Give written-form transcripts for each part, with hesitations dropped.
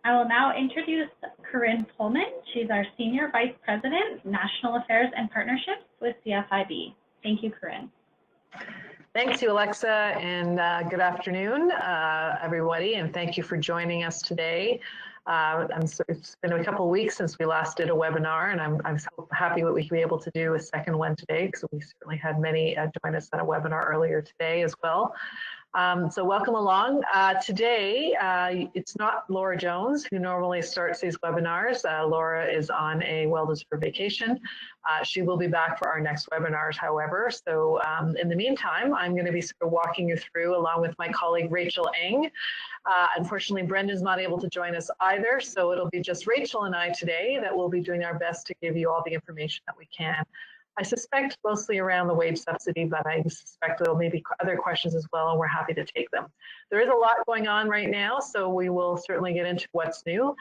I will now introduce Corinne Pullman. She's our Senior Vice President, National Affairs and Partnerships with CFIB. Thank you, Corinne. Thanks you, Alexa, and good afternoon, everybody, and thank you for joining us today. It's been a couple of weeks since we last did a webinar, and I'm so happy that we can be able to do a second one today, because we certainly had many join us on a webinar earlier today as well. So welcome along. Today, it's not Laura Jones who normally starts these webinars. Laura is on a well-deserved vacation. She will be back for our next webinars, however. So in the meantime, I'm going to be sort of walking you through along with my colleague Rachel Eng. Unfortunately, Brendan's not able to join us either, so it'll be just Rachel and I today that will be doing our best to give you all the information that we can. I suspect mostly around the wage subsidy, but I suspect there will maybe other questions as well, and we're happy to take them. There is a lot going on right now, so we will certainly get into what's new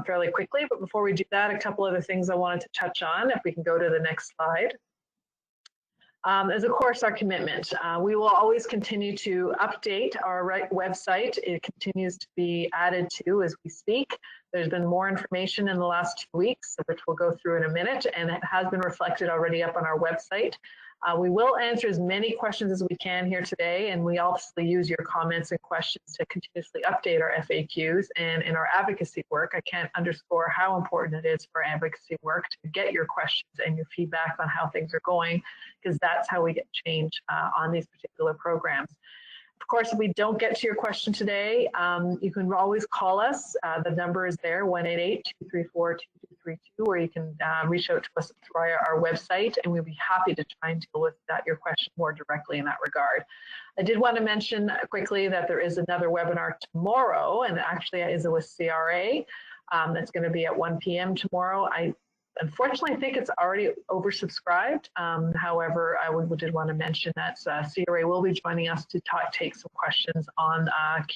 fairly quickly. But before we do that, a couple other things I wanted to touch on, if we can go to the next slide. Is of course our commitment. We will always continue to update our website. It continues to be added to as we speak. There's been more information in the last 2 weeks, which we'll go through in a minute, and it has been reflected already up on our website. We will answer as many questions as we can here today, and we obviously use your comments and questions to continuously update our FAQs and in our advocacy work. I can't underscore how important it is for advocacy work to get your questions and your feedback on how things are going, because that's how we get change on these particular programs. Of course, if we don't get to your question today, you can always call us. The number is there, 188-234-2232, or you can reach out to us via our website, and we'll be happy to try and deal with your question more directly in that regard. I did want to mention quickly that there is another webinar tomorrow, and actually is with CRA. That's going to be at 1 p.m. tomorrow. Unfortunately, I think it's already oversubscribed. However, we did want to mention that CRA will be joining us to take some questions on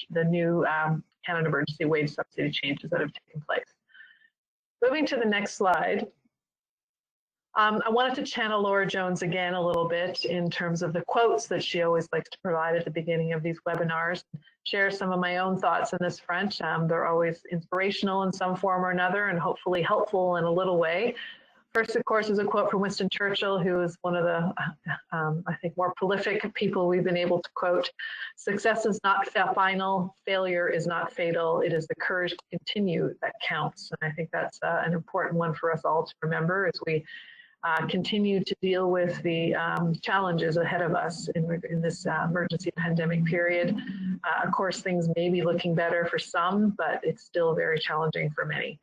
the new Canada Emergency Wage Subsidy changes that have taken place. Moving to the next slide. I wanted to channel Laura Jones again a little bit in terms of the quotes that she always likes to provide at the beginning of these webinars, share some of my own thoughts on this front. They're always inspirational in some form or another, and hopefully helpful in a little way. First, of course, is a quote from Winston Churchill, who is one of the, I think, more prolific people we've been able to quote. "Success is not final, failure is not fatal, it is the courage to continue that counts." And I think that's an important one for us all to remember as we continue to deal with the challenges ahead of us in this emergency pandemic period. Of course, things may be looking better for some, but it's still very challenging for many.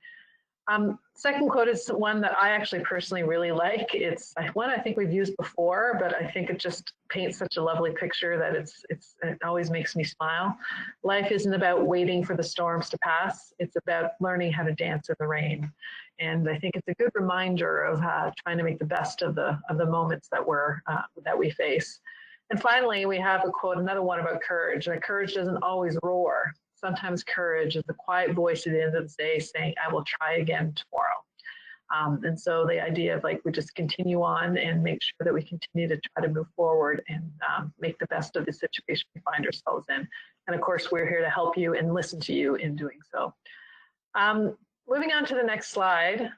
Second quote is one that I actually personally really like. It's one I think we've used before, but I think it just paints such a lovely picture that it always makes me smile. "Life isn't about waiting for the storms to pass. It's about learning how to dance in the rain." And I think it's a good reminder of trying to make the best of the moments that we face. And finally, we have a quote, another one about courage. And courage doesn't always roar. Sometimes courage is the quiet voice at the end of the day saying, "I will try again tomorrow." And so the idea of we just continue on and make sure that we continue to try to move forward and make the best of the situation we find ourselves in. And of course, we're here to help you and listen to you in doing so. Moving on to the next slide.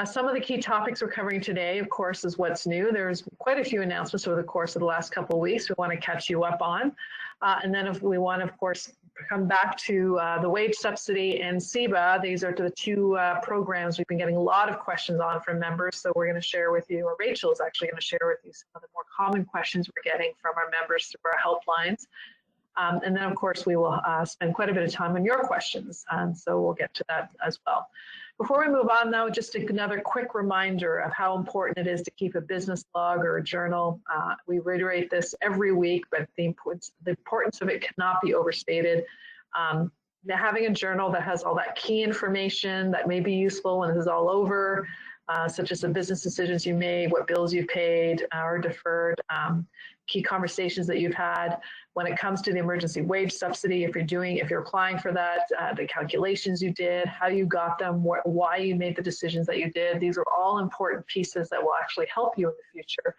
Some of the key topics we're covering today, of course, is what's new. There's quite a few announcements over the course of the last couple of weeks we want to catch you up on. And then if we want to, of course, come back to the wage subsidy and Seba. These are the two programs we've been getting a lot of questions on from members. So we're going to share with you, or Rachel is actually going to share with you some of the more common questions we're getting from our members through our helplines. And then, of course, we will spend quite a bit of time on your questions. And so we'll get to that as well. Before we move on, though, just another quick reminder of how important it is to keep a business log or a journal. We reiterate this every week, but the importance of it cannot be overstated. Having a journal that has all that key information that may be useful when this is all over, such as the business decisions you made, what bills you paid or deferred, key conversations that you've had. When it comes to the emergency wage subsidy, if you're applying for that, the calculations you did, how you got them, why you made the decisions that you did, these are all important pieces that will actually help you in the future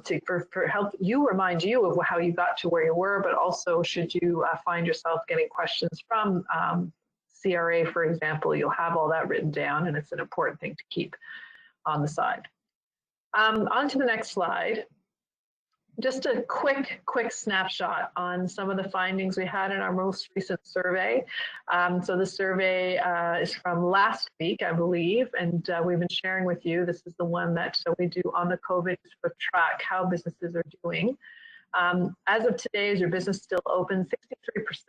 to help you remind you of how you got to where you were, but also should you find yourself getting questions from CRA, for example, you'll have all that written down, and it's an important thing to keep on the side. On to the next slide. Just a quick snapshot on some of the findings we had in our most recent survey. So the survey is from last week, I believe, and we've been sharing with you. This is the one that we do on the COVID to track how businesses are doing. As of today, is your business still open?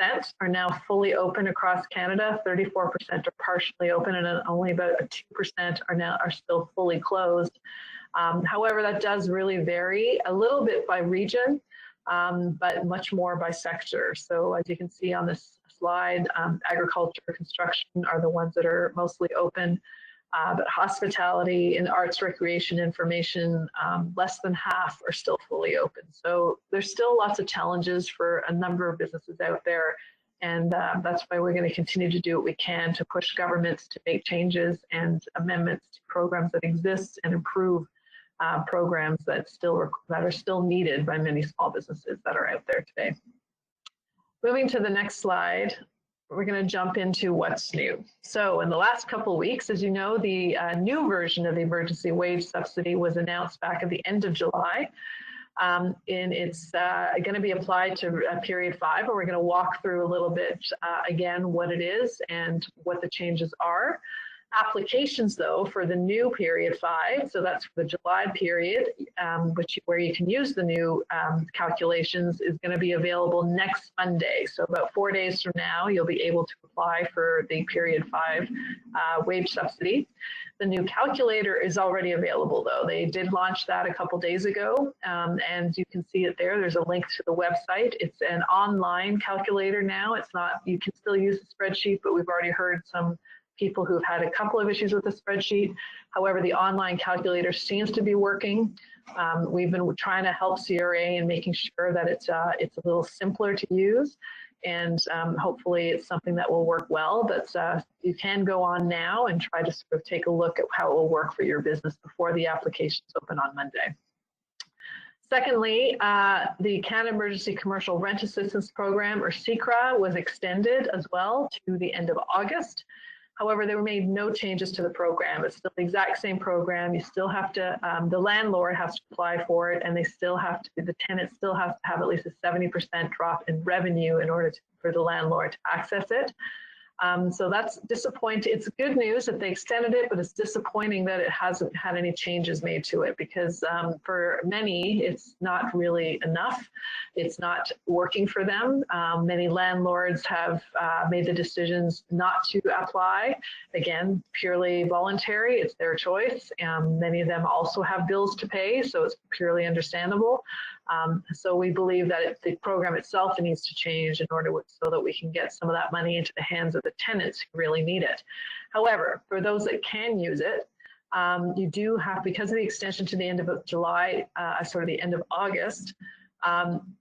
63% are now fully open across Canada. 34% are partially open, and only about 2% are still fully closed. However, that does really vary a little bit by region, but much more by sector. So as you can see on this slide, agriculture, construction are the ones that are mostly open, but hospitality and arts, recreation, information, less than half are still fully open. So there's still lots of challenges for a number of businesses out there. And that's why we're going to continue to do what we can to push governments to make changes and amendments to programs that exist and improve programs that are still needed by many small businesses that are out there today. Moving to the next slide, we're going to jump into what's new. So in the last couple of weeks, as you know, the new version of the emergency wage subsidy was announced back at the end of July. And it's going to be applied to period 5, and we're going to walk through a little bit again what it is and what the changes are. Applications, though, for the new period 5, so that's for the July period, where you can use the new calculations, is going to be available next Monday. So about 4 days from now, you'll be able to apply for the period 5 wage subsidy. The new calculator is already available, though. They did launch that a couple days ago, and you can see it there. There's a link to the website. It's an online calculator now. It's not, you can still use the spreadsheet, but we've already heard some people who've had a couple of issues with the spreadsheet. However, the online calculator seems to be working. We've been trying to help CRA in making sure that it's a little simpler to use, and hopefully it's something that will work well. But you can go on now and try to sort of take a look at how it will work for your business before the applications open on Monday. Secondly, the Canada Emergency Commercial Rent Assistance Program, or Secra, was extended as well to the end of August. However, there were made no changes to the program. It's still the exact same program. You still have to, the landlord has to apply for it, and they still have to, the tenant still has to have at least a 70% drop in revenue in order for the landlord to access it. So that's disappointing. It's good news that they extended it, but it's disappointing that it hasn't had any changes made to it, because for many, it's not really enough. It's not working for them. Many landlords have made the decisions not to apply. Again, purely voluntary, it's their choice. Many of them also have bills to pay, so it's purely understandable. So we believe that the program itself needs to change in order so that we can get some of that money into the hands of the tenants who really need it. However, for those that can use it, you do have, because of the extension to the end of July, the end of August,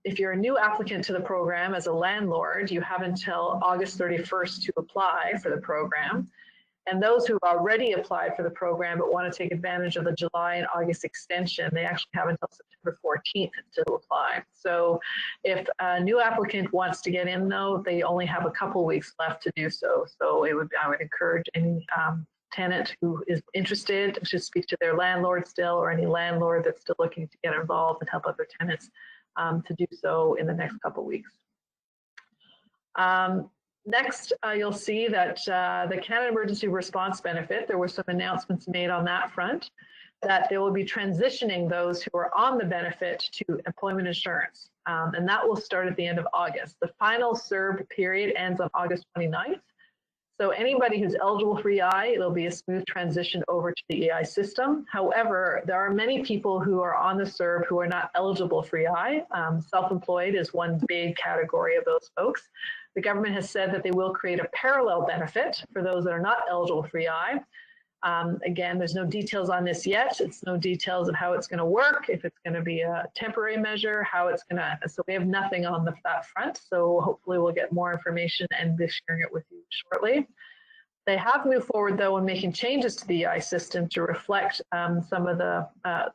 if you're a new applicant to the program as a landlord, you have until August 31st to apply for the program. And those who've already applied for the program but want to take advantage of the July and August extension, they actually have until September 14th to apply. So if a new applicant wants to get in, though, they only have a couple weeks left to do so. So I would encourage any tenant who is interested to speak to their landlord still, or any landlord that's still looking to get involved and help other tenants to do so in the next couple weeks. Next, you'll see that the Canada Emergency Response Benefit, there were some announcements made on that front, that they will be transitioning those who are on the benefit to employment insurance. And that will start at the end of August. The final CERB period ends on August 29th. So anybody who's eligible for EI, it'll be a smooth transition over to the EI system. However, there are many people who are on the CERB who are not eligible for EI. Self-employed is one big category of those folks. The government has said that they will create a parallel benefit for those that are not eligible for EI. Again, there's no details on this yet. It's no details of how it's going to work, if it's going to be a temporary measure, how it's going to, so we have nothing on that front. So hopefully we'll get more information and be sharing it with you shortly. They have moved forward, though, in making changes to the EI system to reflect some of the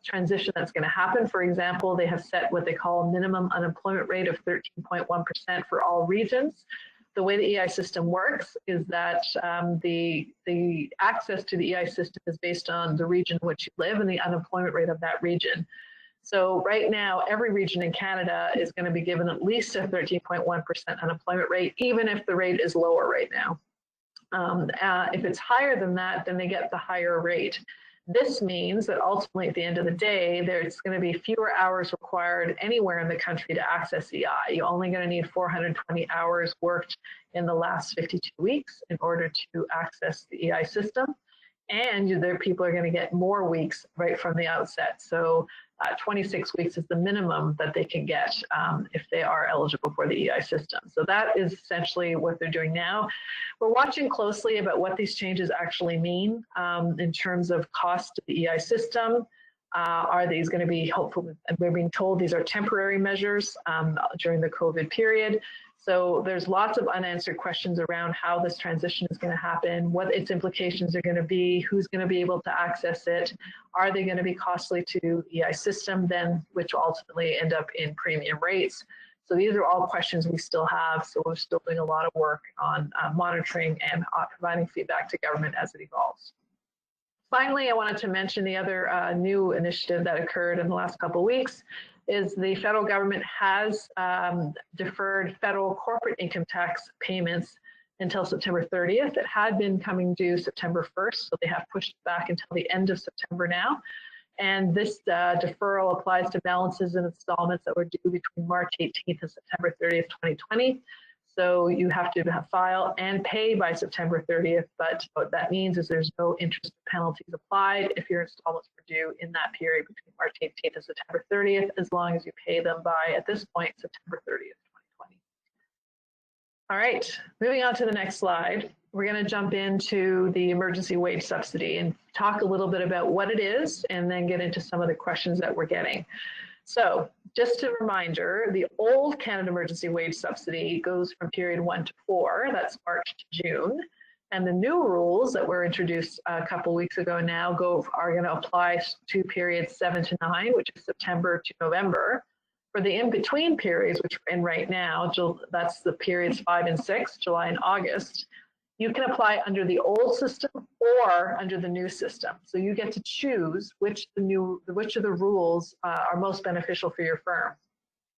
transition that's going to happen. For example, they have set what they call a minimum unemployment rate of 13.1% for all regions. the way the EI system works is that the access to the EI system is based on the region in which you live and the unemployment rate of that region. So right now, every region in Canada is going to be given at least a 13.1% unemployment rate, even if the rate is lower right now. If it's higher than that, then they get the higher rate. This means that ultimately at the end of the day, there's going to be fewer hours required anywhere in the country to access EI. You're only going to need 420 hours worked in the last 52 weeks in order to access the EI system. And their people are going to get more weeks right from the outset. So 26 weeks is the minimum that they can get if they are eligible for the EI system. So that is essentially what they're doing now. We're watching closely about what these changes actually mean in terms of cost of the EI system. Are these going to be hopeful? We're being told these are temporary measures during the COVID period. So there's lots of unanswered questions around how this transition is going to happen, what its implications are going to be, who's going to be able to access it, are they going to be costly to the EI system then, which will ultimately end up in premium rates. So these are all questions we still have. So we're still doing a lot of work on monitoring and providing feedback to government as it evolves. Finally, I wanted to mention the other new initiative that occurred in the last couple of weeks is the federal government has deferred federal corporate income tax payments until September 30th. It had been coming due September 1st, so they have pushed it back until the end of September now. And this deferral applies to balances and installments that were due between March 18th and September 30th, 2020. So you have to file and pay by September 30th, but what that means is there's no interest penalties applied if your installments were due in that period between March 18th and September 30th, as long as you pay them by, at this point, September 30th, 2020. All right, moving on to the next slide. We're going to jump into the emergency wage subsidy and talk a little bit about what it is and then get into some of the questions that we're getting. So just a reminder, the old Canada Emergency Wage Subsidy goes from period 1 to 4, that's March to June. And the new rules that were introduced a couple weeks ago now are going to apply to periods 7 to 9, which is September to November. For the in-between periods, which we're in right now, that's the periods 5 and 6, July and August, you can apply under the old system or under the new system. So you get to choose which of the rules are most beneficial for your firm.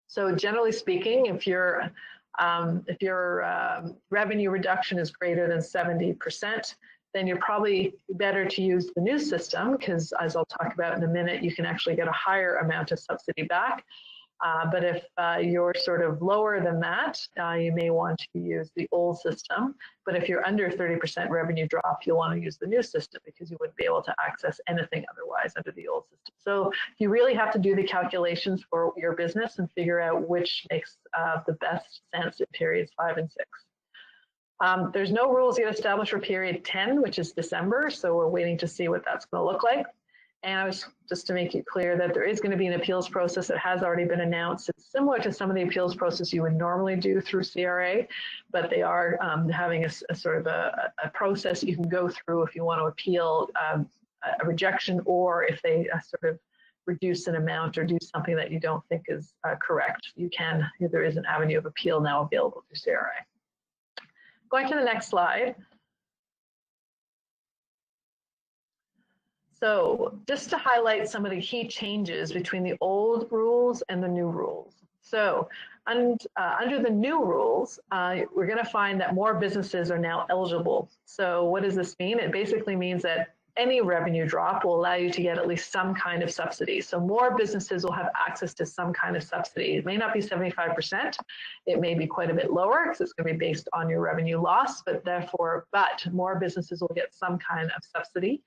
So generally speaking, if your revenue reduction is greater than 70%, then you're probably better to use the new system because, as I'll talk about in a minute, you can actually get a higher amount of subsidy back. But if you're sort of lower than that, you may want to use the old system. But if you're under 30% revenue drop, you'll want to use the new system because you wouldn't be able to access anything otherwise under the old system. So you really have to do the calculations for your business and figure out which makes the best sense in periods 5 and 6. There's no rules yet established for period 10, which is December. So we're waiting to see what that's going to look like. And I was just to make it clear that there is going to be an appeals process that has already been announced. It's similar to some of the appeals process you would normally do through CRA, but they are having a sort of a process you can go through if you want to appeal a rejection, or if they sort of reduce an amount or do something that you don't think is correct. There is an avenue of appeal now available through CRA. Going to the next slide. So just to highlight some of the key changes between the old rules and the new rules. So under the new rules, we're going to find that more businesses are now eligible. So what does this mean? It basically means that any revenue drop will allow you to get at least some kind of subsidy. So more businesses will have access to some kind of subsidy. It may not be 75%. It may be quite a bit lower because it's going to be based on your revenue loss, but more businesses will get some kind of subsidy.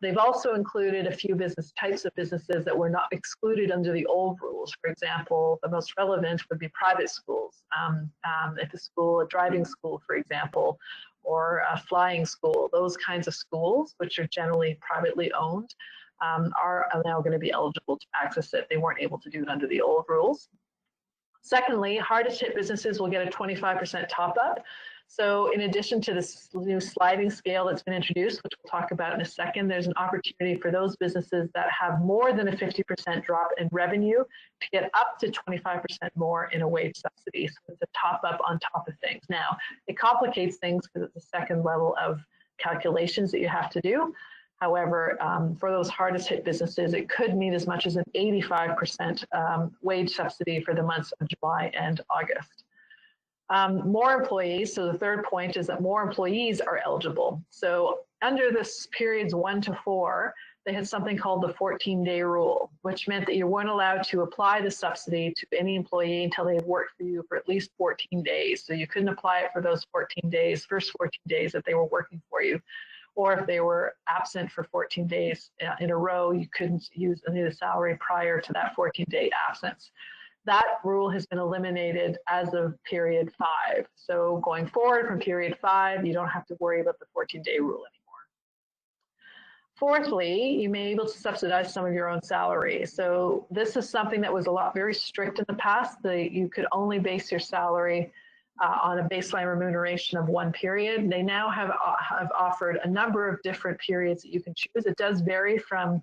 They've also included a few types of businesses that were not excluded under the old rules. For example, the most relevant would be private schools. If a driving school, for example, or a flying school, those kinds of schools, which are generally privately owned, are now going to be eligible to access it. They weren't able to do it under the old rules. Secondly, hardest hit businesses will get a 25% top up. So in addition to this new sliding scale that's been introduced, which we'll talk about in a second, there's an opportunity for those businesses that have more than a 50% drop in revenue to get up to 25% more in a wage subsidy. So it's a top up on top of things. Now, it complicates things because it's a second level of calculations that you have to do. However, for those hardest hit businesses, it could mean as much as an 85% wage subsidy for the months of July and August. More employees, so the third point is that more employees are eligible. So under this periods 1 to 4, they had something called the 14-day rule, which meant that you weren't allowed to apply the subsidy to any employee until they had worked for you for at least 14 days. So you couldn't apply it for those 14 days, first 14 days that they were working for you. Or if they were absent for 14 days in a row, you couldn't use any of the salary prior to that 14-day absence. That rule has been eliminated as of period 5. So going forward from period 5, you don't have to worry about the 14-day rule anymore. Fourthly, you may be able to subsidize some of your own salary. So this is something that was very strict in the past. You could only base your salary on a baseline remuneration of 1 period. They now have offered a number of different periods that you can choose. It does vary from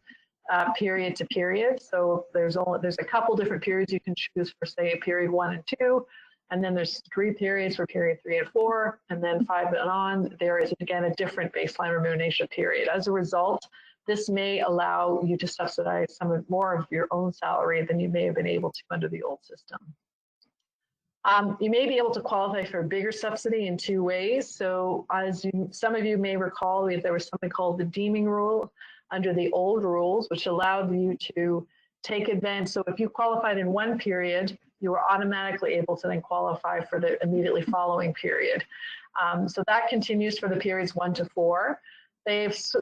period to period. So there's a couple different periods you can choose for, say, period 1 and 2, and then there's 3 periods for period 3 and 4, and then 5 and on. There is again a different baseline remuneration period. As a result, this may allow you to subsidize more of your own salary than you may have been able to under the old system. You may be able to qualify for a bigger subsidy in 2 ways. So some of you may recall, there was something called the deeming rule under the old rules, which allowed you to take advantage. So if you qualified in 1 period, you were automatically able to then qualify for the immediately following period. So that continues for the periods 1 to 4. It's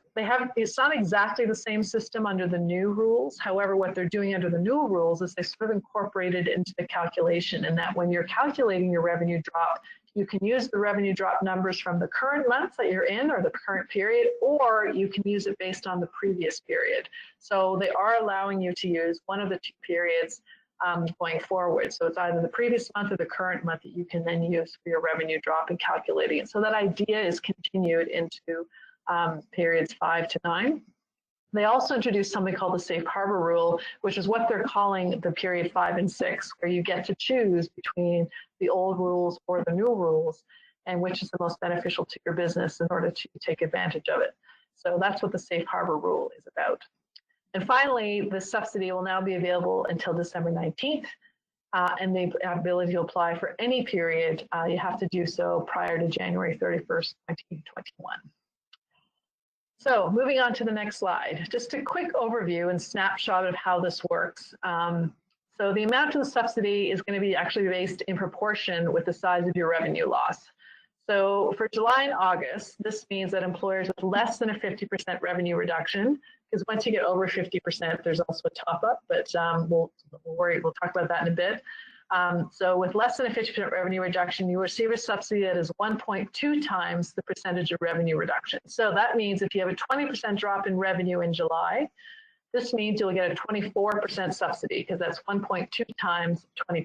not exactly the same system under the new rules. However, what they're doing under the new rules is they sort of incorporated it into the calculation, and that when you're calculating your revenue drop, you can use the revenue drop numbers from the current month that you're in or the current period, or you can use it based on the previous period. So they are allowing you to use one of the 2 periods going forward. So it's either the previous month or the current month that you can then use for your revenue drop and calculating it. So that idea is continued into periods 5 to 9. They also introduced something called the safe harbor rule, which is what they're calling the period 5 and 6, where you get to choose between the old rules or the new rules, and which is the most beneficial to your business in order to take advantage of it. So that's what the safe harbor rule is about. And finally, the subsidy will now be available until December 19th, and the ability to apply for any period, you have to do so prior to January 31st, 2021. So moving on to the next slide, just a quick overview and snapshot of how this works. So the amount of the subsidy is going to be actually based in proportion with the size of your revenue loss. So for July and August, this means that employers with less than a 50% revenue reduction, because once you get over 50%, there's also a top up, but we'll talk about that in a bit. So with less than a 50% revenue reduction, you receive a subsidy that is 1.2 times the percentage of revenue reduction. So that means if you have a 20% drop in revenue in July, this means you'll get a 24% subsidy, because that's 1.2 times 20%.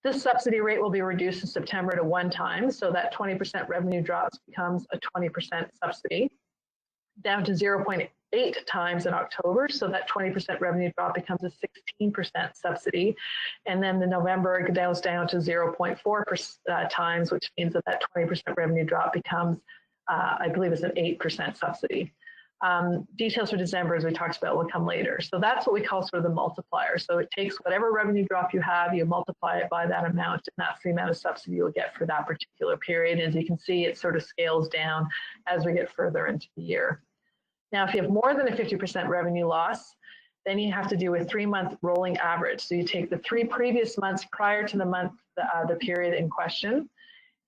This subsidy rate will be reduced in September to 1 time, so that 20% revenue drops becomes a 20% subsidy, down to 0.8 times in October, so that 20% revenue drop becomes a 16% subsidy, and then in November it goes down to 0.4 times, which means that that 20% revenue drop becomes, I believe it's an 8% subsidy. Details for December, as we talked about, will come later. So that's what we call sort of the multiplier. So it takes whatever revenue drop you have, you multiply it by that amount, and that's the amount of subsidy you'll get for that particular period. As you can see, it sort of scales down as we get further into the year. Now, if you have more than a 50% revenue loss, then you have to do a 3-month rolling average. So you take the 3 previous months prior to the month, the period in question,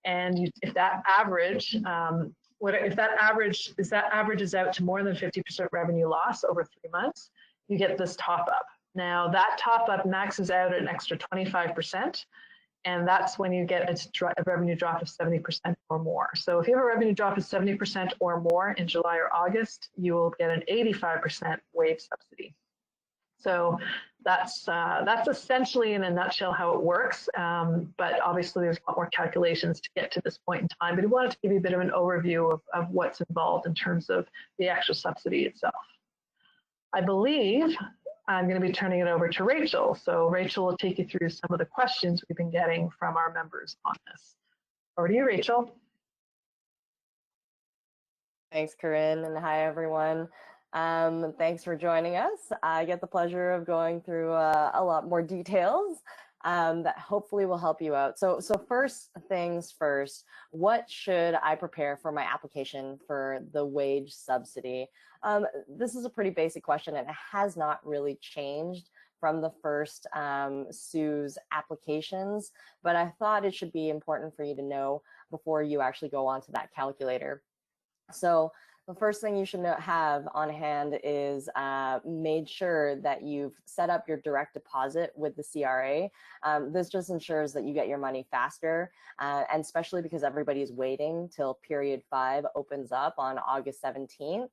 and if that average averages out to more than 50% revenue loss over 3 months, you get this top up. Now that top up maxes out at an extra 25%, and that's when you get a revenue drop of 70% or more. So if you have a revenue drop of 70% or more in July or August, you will get an 85% wage subsidy. So that's essentially in a nutshell how it works. But obviously there's a lot more calculations to get to this point in time, but we wanted to give you a bit of an overview of what's involved in terms of the actual subsidy itself. I believe I'm going to be turning it over to Rachel. So Rachel will take you through some of the questions we've been getting from our members on this. Over to you, Rachel. Thanks, Corinne, and hi, everyone. Thanks for joining us. I get the pleasure of going through a lot more details that hopefully will help you out. So first things first, what should I prepare for my application for the wage subsidy? This is a pretty basic question, and it has not really changed from the first CEWS applications, but I thought it should be important for you to know before you actually go onto that calculator. So the first thing you should have on hand is made sure that you've set up your direct deposit with the CRA. This just ensures that you get your money faster, and especially because everybody's waiting till period 5 opens up on August 17th.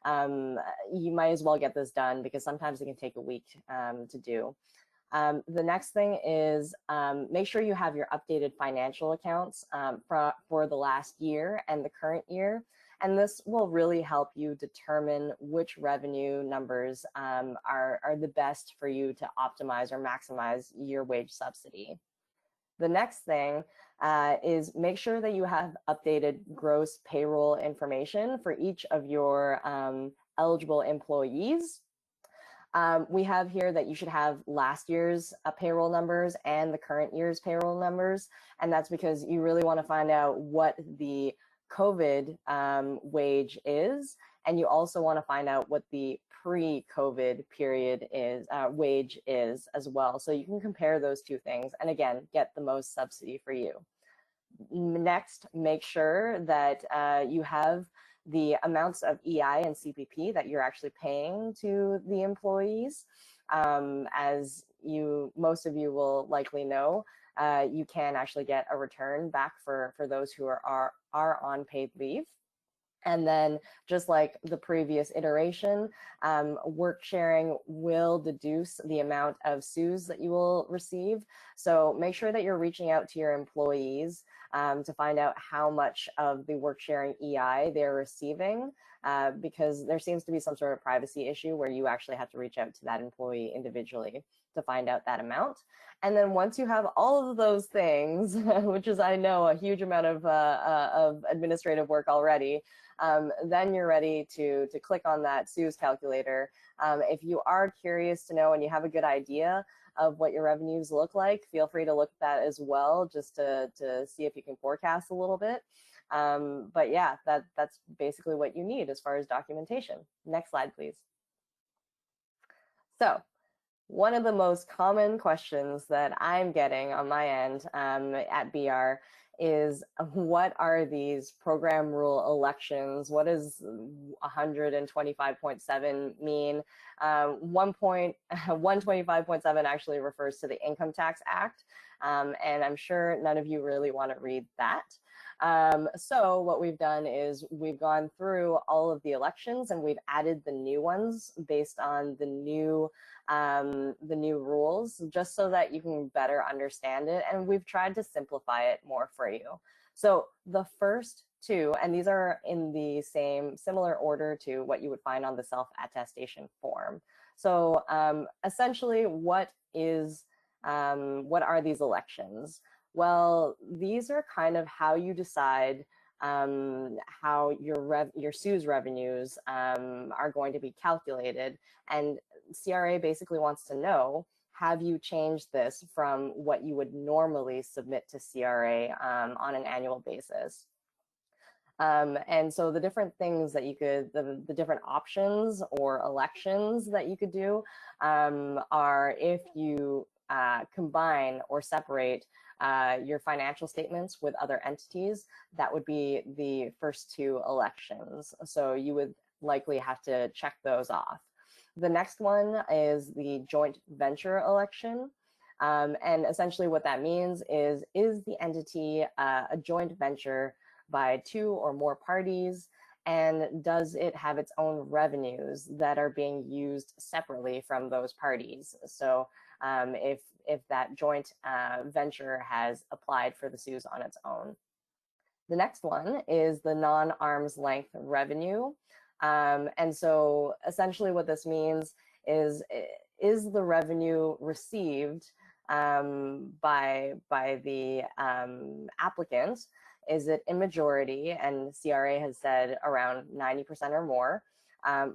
You might as well get this done because sometimes it can take a week to do. The next thing is make sure you have your updated financial accounts for the last year and the current year. And this will really help you determine which revenue numbers are the best for you to optimize or maximize your wage subsidy. The next thing is make sure that you have updated gross payroll information for each of your eligible employees. We have here that you should have last year's payroll numbers and the current year's payroll numbers, and that's because you really want to find out what the COVID wage is, and you also want to find out what the pre-COVID period is wage is as well. So you can compare those two things, and again, get the most subsidy for you. Next, make sure that you have the amounts of EI and CPP that you're actually paying to the employees. As most of you will likely know, you can actually get a return back for those who are on paid leave. And then, just like the previous iteration, work sharing will deduce the amount of CEWS that you will receive. So make sure that you're reaching out to your employees to find out how much of the work sharing EI they're receiving, because there seems to be some sort of privacy issue where you actually have to reach out to that employee individually to find out that amount. And then once you have all of those things, which is, I know, a huge amount of administrative work already, then you're ready to click on that CEWS calculator. If you are curious to know and you have a good idea of what your revenues look like, feel free to look at that as well, just to see if you can forecast a little bit. But yeah, that's basically what you need as far as documentation. Next slide, please. So one of the most common questions that I'm getting on my end at BR is, what are these program rule elections? What does 125.7 mean? 125.7 actually refers to the Income Tax Act, and I'm sure none of you really want to read that. So what we've done is we've gone through all of the elections and we've added the new ones based on the new rules, just so that you can better understand it. And we've tried to simplify it more for you. So the first two, and these are in the similar order to what you would find on the self-attestation form. So essentially, what are these elections? Well, these are kind of how you decide how your CEWS revenues are going to be calculated. And CRA basically wants to know, have you changed this from what you would normally submit to CRA on an annual basis? And so the different things that you could, the different options or elections that you could do are if you combine or separate your financial statements with other entities. That would be the first two elections. So you would likely have to check those off. The next one is the joint venture election. And essentially what that means is the entity a joint venture by two or more parties? And does it have its own revenues that are being used separately from those parties? So if that joint venture has applied for the CEWS on its own. The next one is the non-arm's length revenue. And so essentially what this means is the revenue received by the applicant, is it in majority, and CRA has said around 90% or more,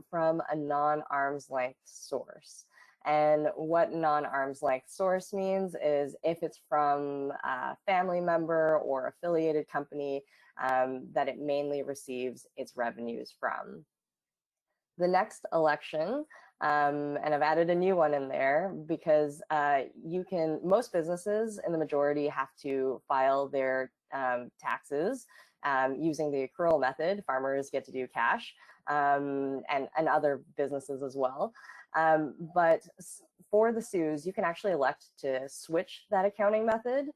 from a non-arm's length source. And what non-arm's length source means is if it's from a family member or affiliated company that it mainly receives its revenues from. The next election, and I've added a new one in there because most businesses in the majority have to file their taxes using the accrual method. Farmers get to do cash, and other businesses as well. But for the CEWS, you can actually elect to switch that accounting method.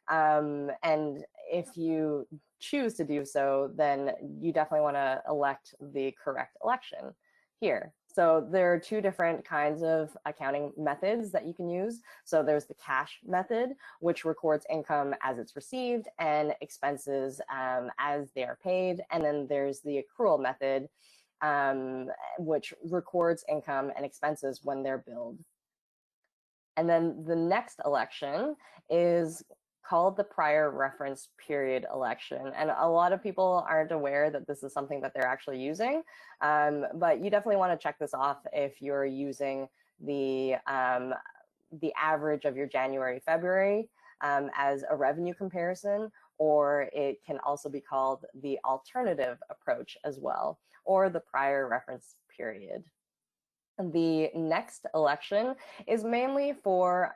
And if you choose to do so, then you definitely want to elect the correct election here. So there are two different kinds of accounting methods that you can use. So there's the cash method, which records income as it's received and expenses as they are paid. And then there's the accrual method, which records income and expenses when they're billed. And then the next election is called the prior reference period election. And a lot of people aren't aware that this is something that they're actually using, but you definitely want to check this off if you're using the average of your January, February as a revenue comparison, or it can also be called the alternative approach as well, or the prior reference period. The next election is mainly for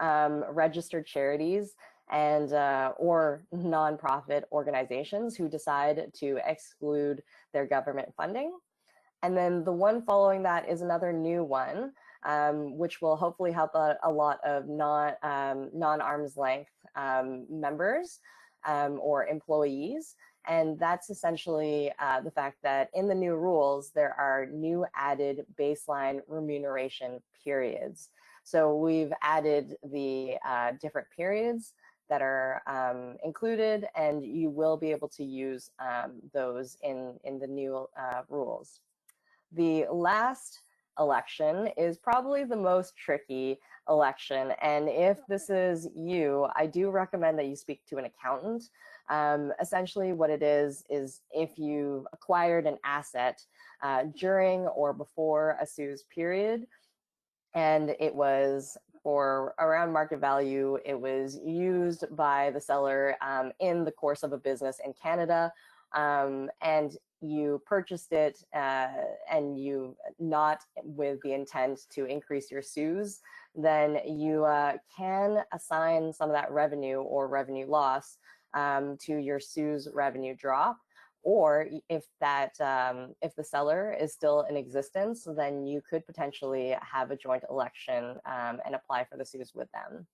registered charities and or nonprofit organizations who decide to exclude their government funding. And then the one following that is another new one, which will hopefully help a lot of non-arm's length members or employees. And that's essentially the fact that in the new rules, there are new added baseline remuneration periods. So we've added the different periods that are included, and you will be able to use those in the new rules. The last election is probably the most tricky election, and if this is you, I do recommend that you speak to an accountant. Essentially what it is if you acquired an asset during or before a CEWS period, and it was for around market value, it was used by the seller in the course of a business in Canada, and you purchased it and you not with the intent to increase your CEWS, then you can assign some of that revenue or revenue loss to your CEWS revenue drop. Or if if the seller is still in existence, then you could potentially have a joint election and apply for the CEWS with them.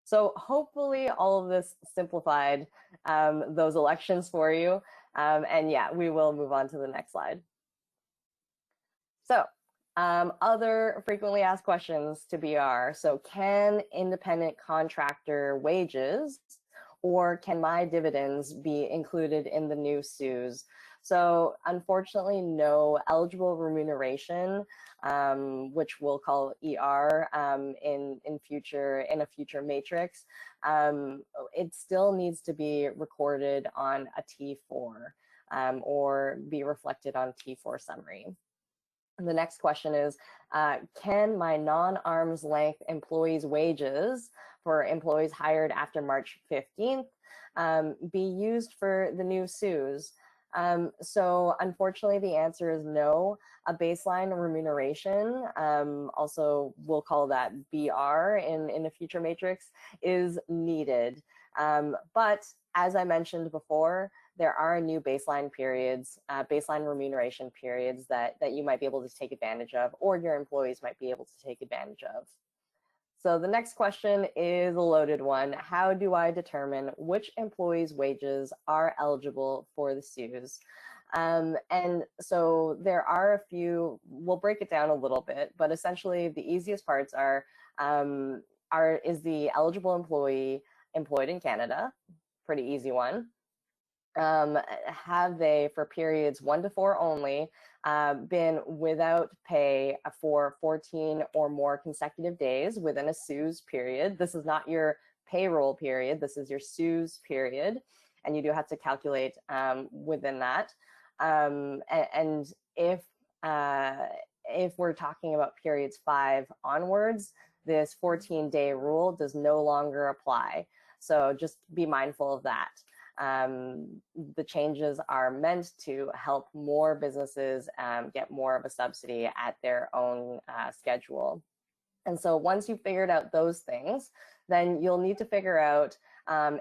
So hopefully all of this simplified those elections for you. And yeah, we will move on to the next slide. So other frequently asked questions to BR. So can independent contractor wages or can my dividends be included in the new CEWS? So unfortunately, no. Eligible remuneration, which we'll call ER in a future matrix, it still needs to be recorded on a T4 or be reflected on T4 summary. The next question is, can my non-arm's length employees' wages for employees hired after March 15th be used for the new CEWS? So unfortunately, the answer is no. A baseline remuneration, also we'll call that BR in a future matrix, is needed. But as I mentioned before, there are new baseline periods, baseline remuneration periods that you might be able to take advantage of, or your employees might be able to take advantage of. So the next question is a loaded one. How do I determine which employees' wages are eligible for the CEWS? And so there are a few, we'll break it down a little bit, but essentially the easiest parts is the eligible employee employed in Canada, pretty easy one. Have they, for periods 1 to 4 only, been without pay for 14 or more consecutive days within a CEWS period? This is not your payroll period, this is your CEWS period, and you do have to calculate within that. And if we're talking about periods 5 onwards, this 14-day rule does no longer apply. So just be mindful of that. The changes are meant to help more businesses get more of a subsidy at their own schedule. And so once you've figured out those things, then you'll need to figure out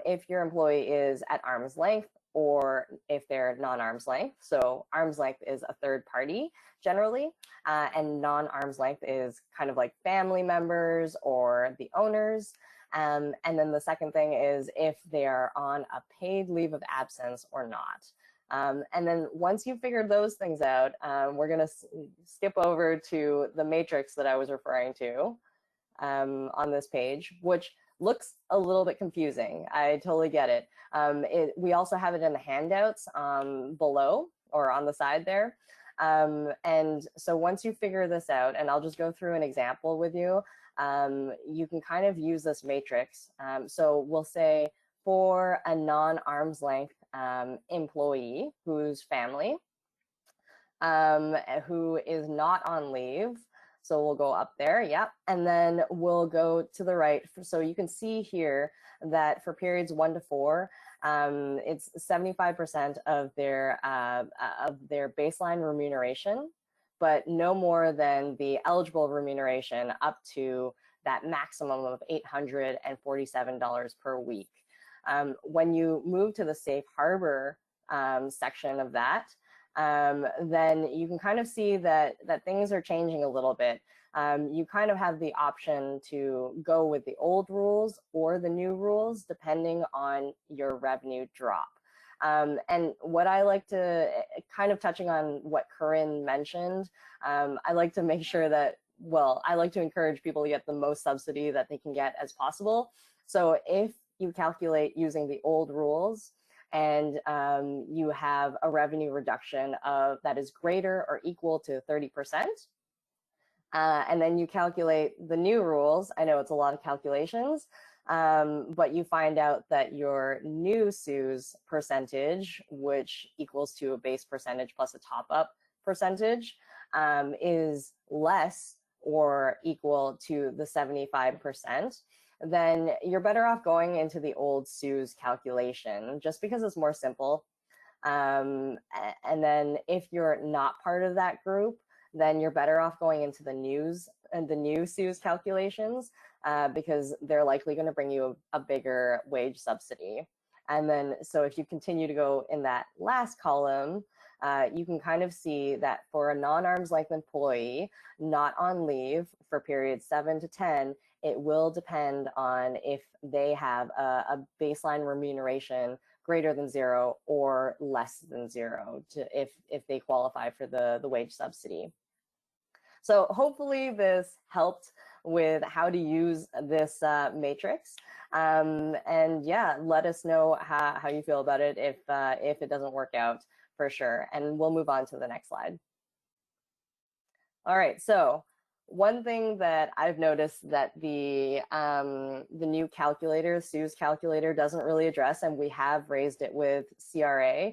if your employee is at arm's length or if they're non-arm's length. So arm's length is a third party generally, and non-arm's length is kind of like family members or the owners. And then the second thing is if they are on a paid leave of absence or not. And then once you've figured those things out, we're going to skip over to the matrix that I was referring to on this page, which looks a little bit confusing. I totally get it. We also have it in the handouts below or on the side there. And so once you figure this out, and I'll just go through an example with you, you can kind of use this matrix. So we'll say for a non-arm's length employee whose family, who is not on leave. So we'll go up there, yep. And then we'll go to the right. So you can see here that for periods 1 to 4, it's 75% of their baseline remuneration, but no more than the eligible remuneration up to that maximum of $847 per week. When you move to the safe harbor section of that, then you can kind of see that things are changing a little bit. You kind of have the option to go with the old rules or the new rules, depending on your revenue drop. And what I like to, kind of touching on what Corinne mentioned, I like to make sure that, well, I like to encourage people to get the most subsidy that they can get as possible. So if you calculate using the old rules and you have a revenue reduction of that is greater or equal to 30%, and then you calculate the new rules, I know it's a lot of calculations, but you find out that your new CEWS percentage, which equals to a base percentage plus a top-up percentage, is less or equal to the 75%, then you're better off going into the old CEWS calculation just because it's more simple. And then if you're not part of that group, then you're better off going into the new CEWS calculations because they're likely going to bring you a bigger wage subsidy. And then, so if you continue to go in that last column, you can kind of see that for a non-arm's length employee not on leave for periods 7 to 10, it will depend on if they have a baseline remuneration greater than 0 or less than 0 if they qualify for the wage subsidy. So hopefully this helped with how to use this matrix. And yeah, let us know how you feel about it if it doesn't work out for sure. And we'll move on to the next slide. All right, so one thing that I've noticed that the new calculator, CEWS calculator, doesn't really address, and we have raised it with CRA,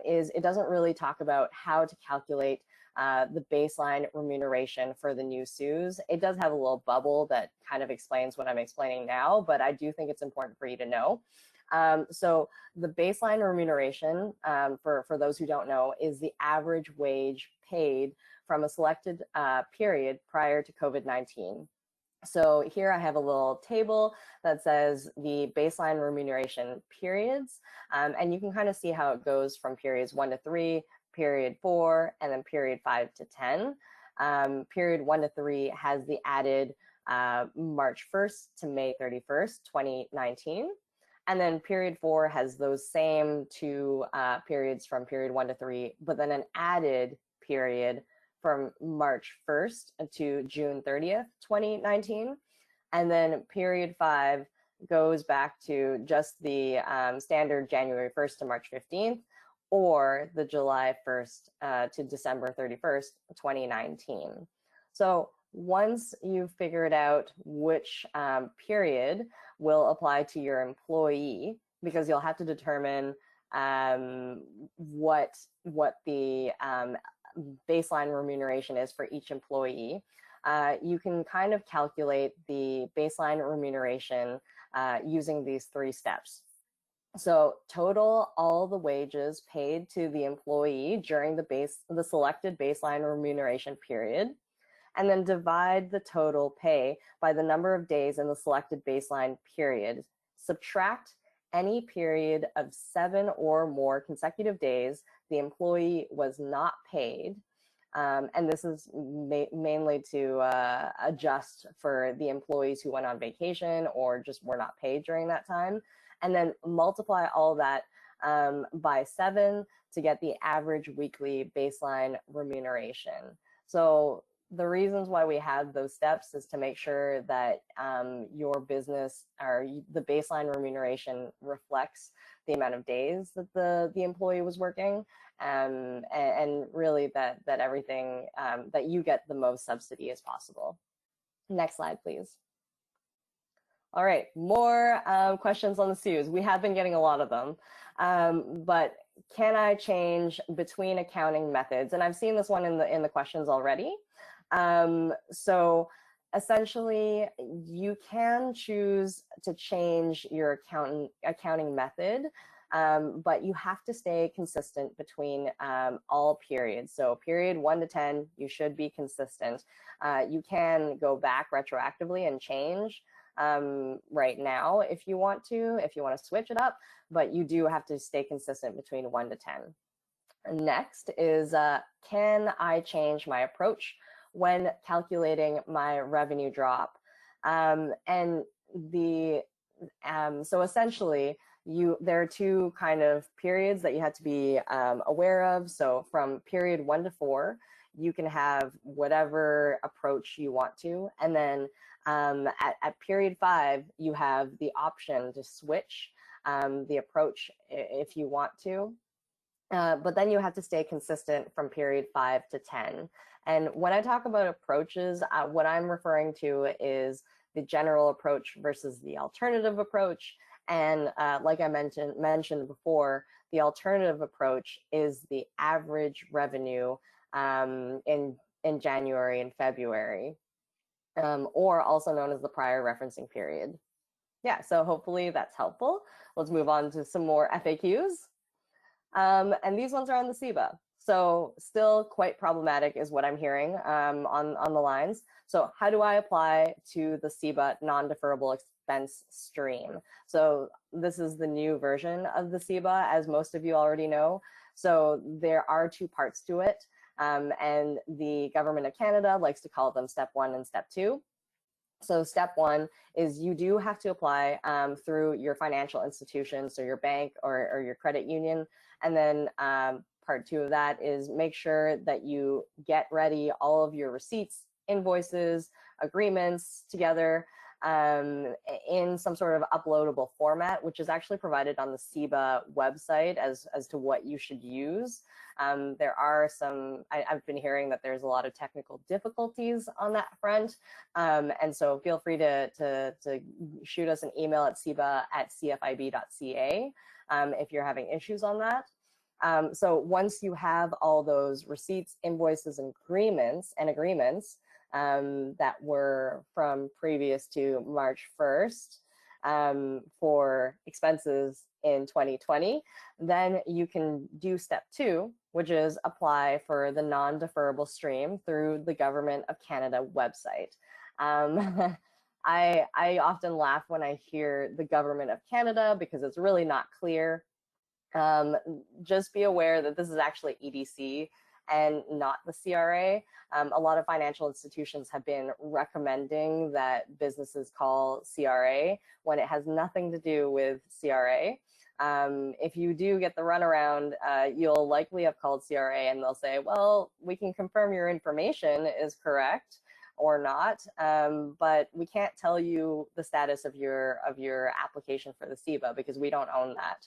is it doesn't really talk about how to calculate the baseline remuneration for the new CEWS. It does have a little bubble that kind of explains what I'm explaining now, but I do think it's important for you to know. So the baseline remuneration, for those who don't know, is the average wage paid from a selected period prior to COVID-19. So here I have a little table that says the baseline remuneration periods, and you can kind of see how it goes from periods 1 to 3, period 4, and then period 5 to 10. Period 1 to 3 has the added March 1st to May 31st, 2019. And then period 4 has those same two periods from period 1 to 3, but then an added period from March 1st to June 30th, 2019. And then period 5 goes back to just the standard January 1st to March 15th, or the July 1st to December 31st, 2019. So once you've figured out which period will apply to your employee, because you'll have to determine what the baseline remuneration is for each employee, you can kind of calculate the baseline remuneration using these 3 steps. So total all the wages paid to the employee during the selected baseline remuneration period, and then divide the total pay by the number of days in the selected baseline period. Subtract any period of 7 or more consecutive days the employee was not paid. And this is mainly to adjust for the employees who went on vacation or just were not paid during that time. And then multiply all that by 7 to get the average weekly baseline remuneration. So the reasons why we have those steps is to make sure that your business or the baseline remuneration reflects the amount of days that the employee was working, and really that everything, that you get the most subsidy as possible. Next slide, please. All right, more questions on the CEWS. We have been getting a lot of them, but can I change between accounting methods? And I've seen this one in the questions already. So essentially, you can choose to change your accounting method, but you have to stay consistent between all periods. So period 1 to 10, you should be consistent. You can go back retroactively and change right now if you want to switch it up, but you do have to stay consistent between 1 to 10. Next is, can I change my approach when calculating my revenue drop? And so essentially, there are 2 kind of periods that you have to be aware of. So from period 1 to 4, you can have whatever approach you want to, and then at period 5, you have the option to switch the approach if you want to. But then you have to stay consistent from period 5 to 10. And when I talk about approaches, what I'm referring to is the general approach versus the alternative approach. And like I mentioned before, the alternative approach is the average revenue in January and February, or also known as the prior referencing period. Yeah, so hopefully that's helpful. Let's move on to some more FAQs. And these ones are on the Seba. So still quite problematic is what I'm hearing on the lines. So how do I apply to the Seba non-deferrable expense stream? So this is the new version of the Seba, as most of you already know. So there are 2 parts to it. And the Government of Canada likes to call them step 1 and step 2. So step 1 is you do have to apply through your financial institution, so your bank or your credit union. And then part 2 of that is make sure that you get ready all of your receipts, invoices, agreements together in some sort of uploadable format, which is actually provided on the Seba website as to what you should use. There are some, I've been hearing that there's a lot of technical difficulties on that front. And so feel free to shoot us an email at Seba@CFIB.ca if you're having issues on that. So once you have all those receipts, invoices, and agreements that were from previous to March 1st for expenses in 2020, then you can do step 2, which is apply for the non-deferrable stream through the Government of Canada website. I often laugh when I hear the Government of Canada because it's really not clear. Just be aware that this is actually EDC, and not the CRA. A lot of financial institutions have been recommending that businesses call CRA when it has nothing to do with CRA. If you do get the runaround, you'll likely have called CRA and they'll say, well, we can confirm your information is correct or not, but we can't tell you the status of your application for the Seba because we don't own that.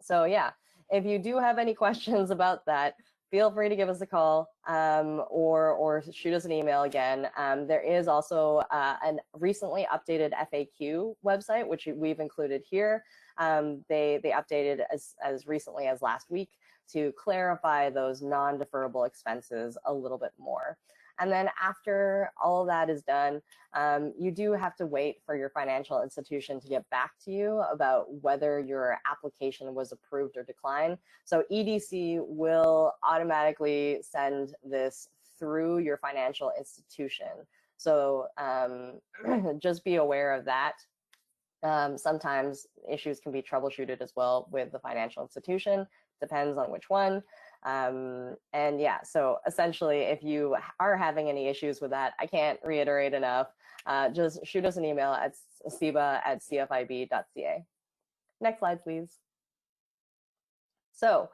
So yeah, if you do have any questions about that, feel free to give us a call or shoot us an email again. There is also a recently updated FAQ website, which we've included here. They updated as recently as last week to clarify those non-deferrable expenses a little bit more. And then after all of that is done, you do have to wait for your financial institution to get back to you about whether your application was approved or declined. So EDC will automatically send this through your financial institution. So just be aware of that. Sometimes issues can be troubleshooted as well with the financial institution, depends on which one. And yeah, so essentially, if you are having any issues with that, I can't reiterate enough, just shoot us an email at Seba@CFIB.ca. Next slide, please. So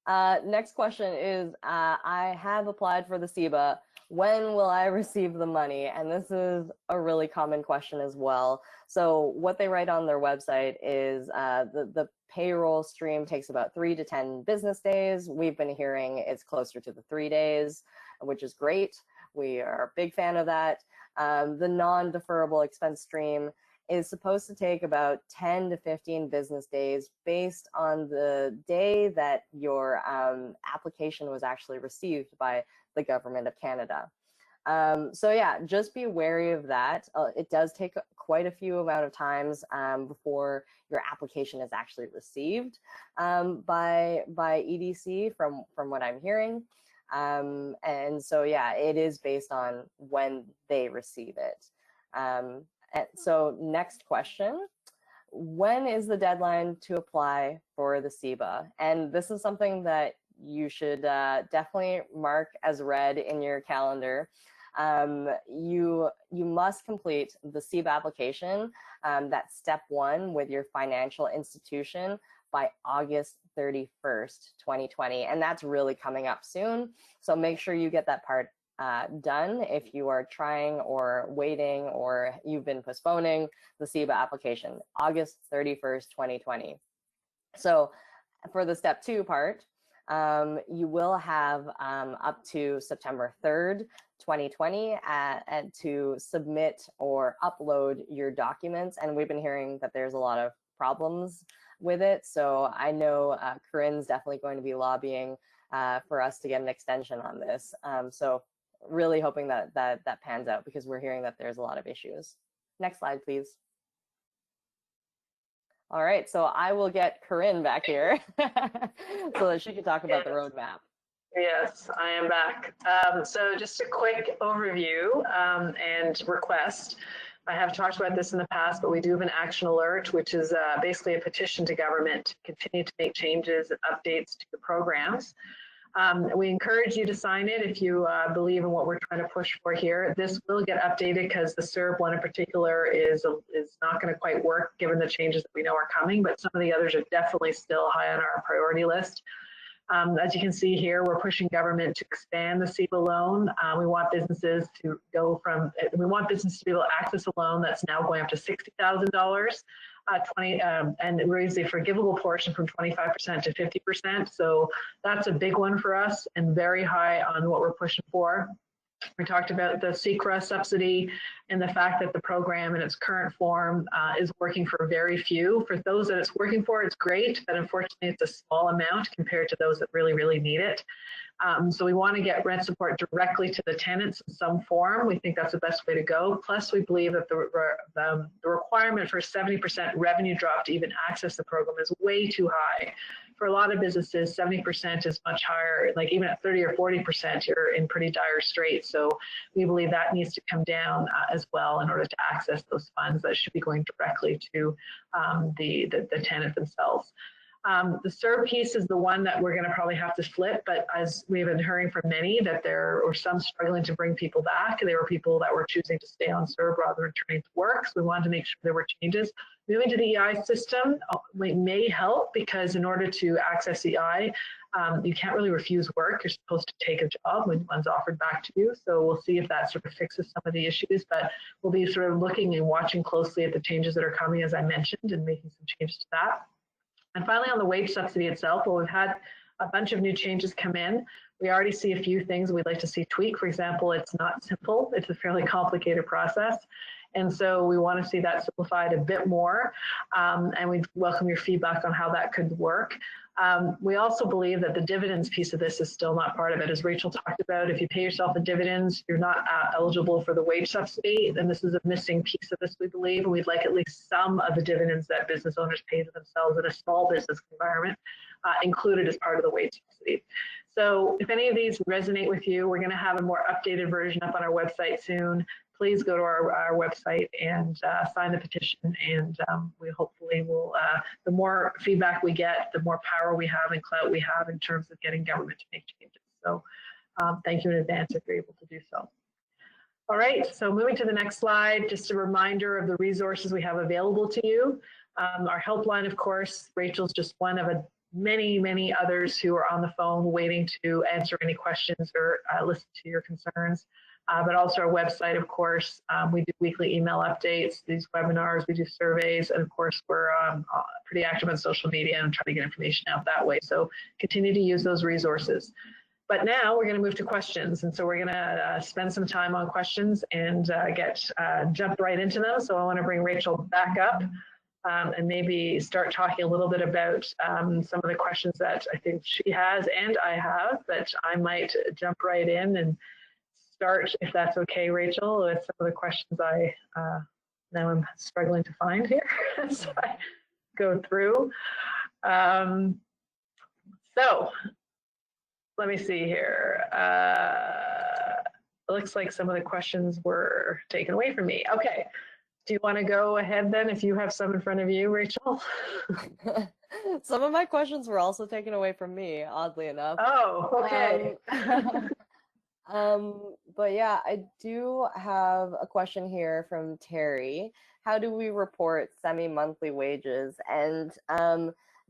next question is, I have applied for the Seba. When will I receive the money? And this is a really common question as well. So what they write on their website is the payroll stream takes about 3 to 10 business days. We've been hearing it's closer to the 3 days, which is great. We are a big fan of that. The non-deferrable expense stream is supposed to take about 10 to 15 business days based on the day that your application was actually received by the government of Canada. So yeah, just be wary of that. It does take quite a few amount of times before your application is actually received by EDC from what I'm hearing. And so yeah, it is based on when they receive it. And so next question, when is the deadline to apply for the Seba? And this is something that you should definitely mark as red in your calendar. You must complete the Seba application, that's step 1 with your financial institution by August 31st, 2020. And that's really coming up soon. So make sure you get that part done if you are trying or waiting or you've been postponing the Seba application, August 31st, 2020. So for the step 2 part, you will have up to September 3rd, 2020 and to submit or upload your documents. And we've been hearing that there's a lot of problems with it. So I know Corinne's definitely going to be lobbying for us to get an extension on this. So really hoping that pans out because we're hearing that there's a lot of issues. Next slide, please. All right, so I will get Corinne back here so that she can talk about the roadmap. Yes, I am back. So just a quick overview and request. I have talked about this in the past, but we do have an action alert, which is basically a petition to government to continue to make changes and updates to the programs. We encourage you to sign it if you believe in what we're trying to push for here. This will get updated because the CERB one in particular is not going to quite work given the changes that we know are coming, but some of the others are definitely still high on our priority list. As you can see here, we're pushing government to expand the Seba loan. We want businesses to go from, we want businesses to be able to access a loan that's now going up to $60,000. And raise the forgivable portion from 25% to 50%. So that's a big one for us and very high on what we're pushing for. We talked about the Secra subsidy and the fact that the program in its current form is working for very few. For those that it's working for, it's great, but unfortunately it's a small amount compared to those that really, really need it. So we want to get rent support directly to the tenants in some form. We think that's the best way to go. Plus, we believe that the requirement for 70% revenue drop to even access the program is way too high. For a lot of businesses, 70% is much higher. Like even at 30 or 40%, you're in pretty dire straits. So we believe that needs to come down as well in order to access those funds that should be going directly to the tenant themselves. The CERB piece is the one that we're going to probably have to flip, but as we've been hearing from many that there were some struggling to bring people back. There were people that were choosing to stay on CERB rather than returning to work. So we wanted to make sure there were changes. Moving to the EI system may help because in order to access EI, you can't really refuse work. You're supposed to take a job when one's offered back to you. So we'll see if that sort of fixes some of the issues, but we'll be sort of looking and watching closely at the changes that are coming, as I mentioned, and making some changes to that. And finally, on the wage subsidy itself, well, we've had a bunch of new changes come in. We already see a few things we'd like to see tweak. For example, it's not simple. It's a fairly complicated process. And so we want to see that simplified a bit more. And we welcome your feedback on how that could work. We also believe that the dividends piece of this is still not part of it. As Rachel talked about, if you pay yourself in dividends, you're not eligible for the wage subsidy. And this is a missing piece of this, we believe. And we'd like at least some of the dividends that business owners pay to themselves in a small business environment included as part of the wage subsidy. So if any of these resonate with you, we're going to have a more updated version up on our website soon. Please go to our website and sign the petition, and we hopefully will, the more feedback we get, the more power we have and clout we have in terms of getting government to make changes. So thank you in advance if you're able to do so. All right, so moving to the next slide, just a reminder of the resources we have available to you. Our helpline, of course, Rachel's just one of many others who are on the phone waiting to answer any questions or listen to your concerns. But also our website, of course, we do weekly email updates, these webinars, we do surveys, and of course we're pretty active on social media and try to get information out that way. So continue to use those resources. But now we're going to move to questions, and so we're going to spend some time on questions and jump right into them. So I want to bring Rachel back up and maybe start talking a little bit about some of the questions that I think she has and I have, that I might jump right in and start, if that's okay, Rachel, with some of the questions I now I'm struggling to find here as I go through. So let me see here. It looks like some of the questions were taken away from me. Okay. Do you want to go ahead then if you have some in front of you, Rachel? Some of my questions were also taken away from me, oddly enough. Oh, okay. But yeah, I do have a question here from Terry. How do we report semi-monthly wages? And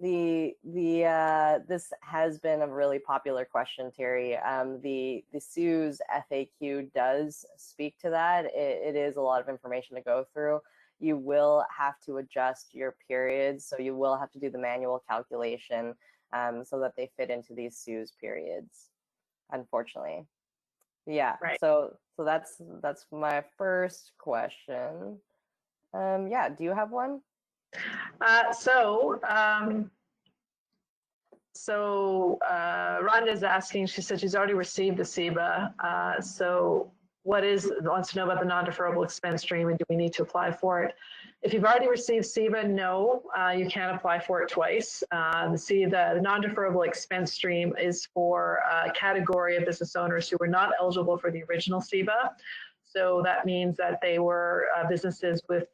this has been a really popular question, Terry. The CEWS FAQ does speak to that. It is a lot of information to go through. You will have to adjust your periods, so you will have to do the manual calculation so that they fit into these CEWS periods, unfortunately. Yeah, right. So that's my first question. Yeah, do you have one? Rhonda's asking, she said she's already received the Seba. So wants to know about the non-deferrable expense stream, and do we need to apply for it? If you've already received Seba, no, you can't apply for it twice. The non-deferrable expense stream is for a category of business owners who were not eligible for the original Seba. So that means that they were businesses with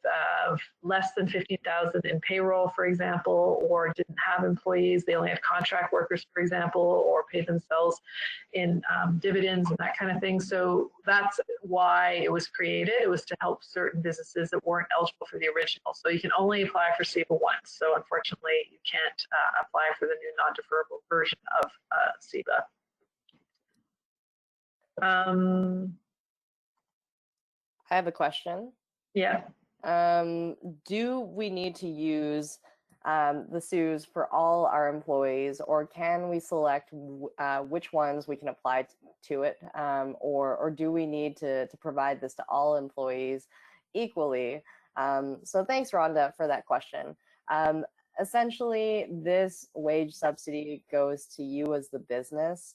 less than 15,000 in payroll, for example, or didn't have employees. They only had contract workers, for example, or paid themselves in dividends and that kind of thing. So that's why it was created. It was to help certain businesses that weren't eligible for the original. So you can only apply for Seba once. So unfortunately, you can't apply for the new non-deferrable version of Seba. I have a question. Yeah. Do we need to use the CEWS for all our employees, or can we select which ones we can apply to it, or do we need to provide this to all employees equally? So thanks, Rhonda, for that question. Essentially, this wage subsidy goes to you as the business.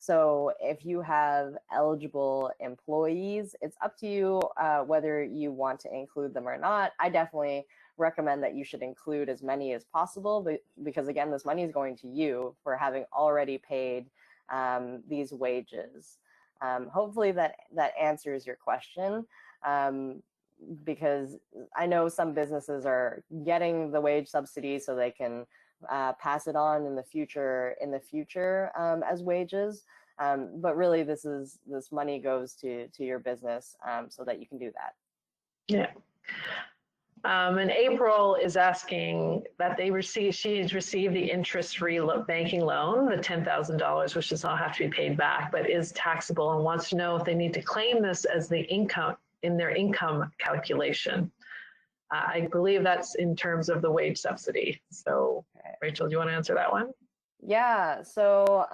So if you have eligible employees, it's up to you whether you want to include them or not. I definitely recommend that you should include as many as possible, because again, this money is going to you for having already paid these wages. Hopefully that answers your question, because I know some businesses are getting the wage subsidy so they can pass it on in the future as wages. But really, this money goes to your business so that you can do that. Yeah. And April is asking that she's received the interest-free banking loan, the $10,000, which does not have to be paid back, but is taxable, and wants to know if they need to claim this as the income in their income calculation. I believe that's in terms of the wage subsidy. So, Rachel, do you want to answer that one? Yeah, so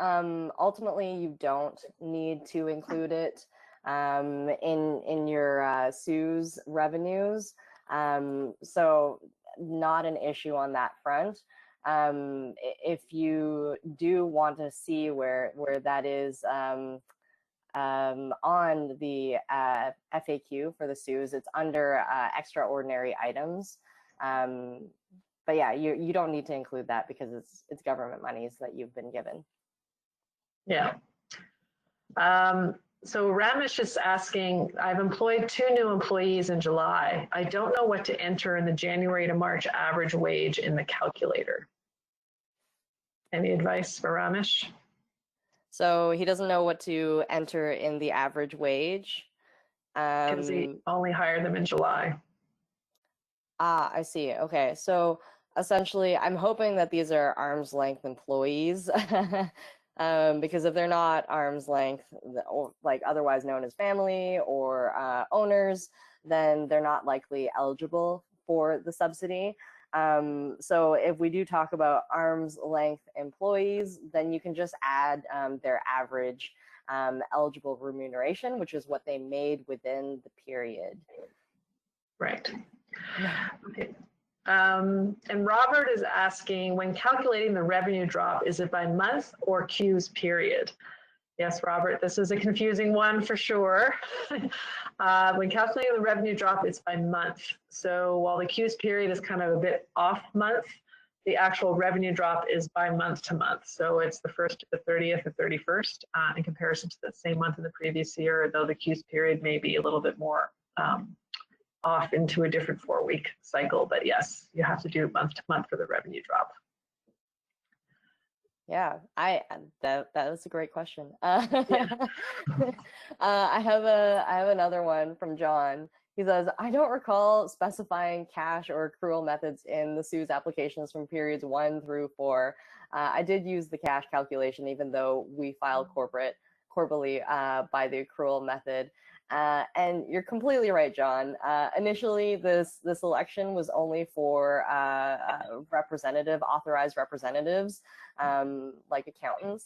ultimately you don't need to include it in your CEWS revenues. So not an issue on that front. If you do want to see where that is on the FAQ for the CEWS, it's under extraordinary items. But yeah, you don't need to include that because it's government monies that you've been given. Yeah. So Ramesh is asking, I've employed 2 new employees in July. I don't know what to enter in the January to March average wage in the calculator. Any advice for Ramesh? So he doesn't know what to enter in the average wage. Because he only hired them in July. Ah, I see. Okay, so essentially, I'm hoping that these are arm's length employees. Because if they're not arm's length, or like otherwise known as family or owners, then they're not likely eligible for the subsidy. So if we do talk about arm's length employees, then you can just add their average eligible remuneration, which is what they made within the period. Right. Okay. And Robert is asking, when calculating the revenue drop, is it by month or CEWS period? Yes, Robert, this is a confusing one for sure. When calculating the revenue drop, it's by month. So while the CEWS period is kind of a bit off month, the actual revenue drop is by month to month. So it's the 1st to the 30th or 31st in comparison to the same month in the previous year, though the CEWS period may be a little bit more off into a different 4-week cycle, but yes, you have to do month to month for the revenue drop. Yeah, that was a great question. Yeah. I have another one from John. He says, I don't recall specifying cash or accrual methods in the CEWS applications from periods 1 through 4. I did use the cash calculation, even though we file corporately by the accrual method. And you're completely right, John. Initially, this election was only for authorized representatives, like accountants,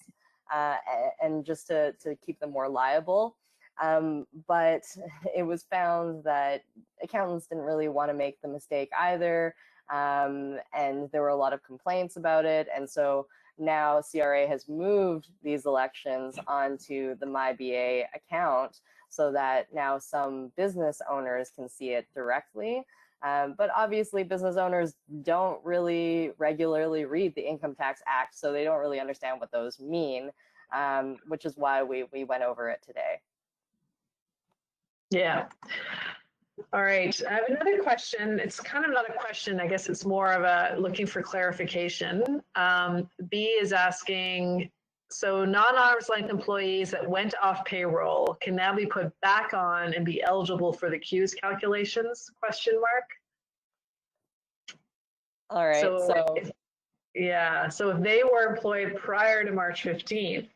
and just to keep them more liable. But it was found that accountants didn't really want to make the mistake either, and there were a lot of complaints about it. And so now CRA has moved these elections onto the MyBA account, so that now some business owners can see it directly. But obviously business owners don't really regularly read the Income Tax Act, so they don't really understand what those mean, which is why we went over it today. Yeah. All right, I have another question. It's kind of not a question, I guess it's more of a looking for clarification. B is asking, so non-arm's length employees that went off payroll can now be put back on and be eligible for the CEWS calculations, question mark? All right, so if they were employed prior to March 15th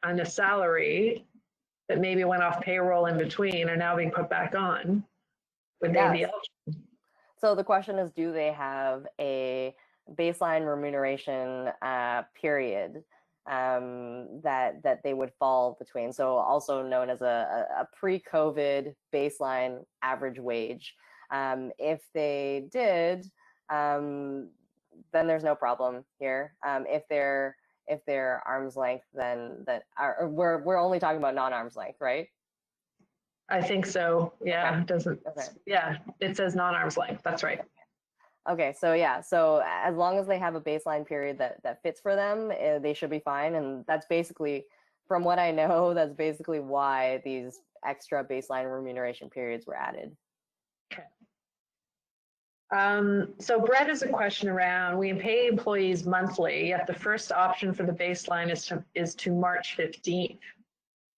on a salary that maybe went off payroll in between are now being put back on, would they be eligible? So the question is, do they have a baseline remuneration period that they would fall between? So also known as a pre-COVID baseline average wage. If they did, then there's no problem here. If they're arm's length, then we're only talking about non-arm's length, right? I think so. Yeah, okay. It doesn't. Okay. Yeah, it says non-arm's length. That's right. Okay, so yeah, so as long as they have a baseline period that fits for them, they should be fine. And that's basically, from what I know, that's basically why these extra baseline remuneration periods were added. Okay. So Brett has a question around, we pay employees monthly, yet the first option for the baseline is to March 15th,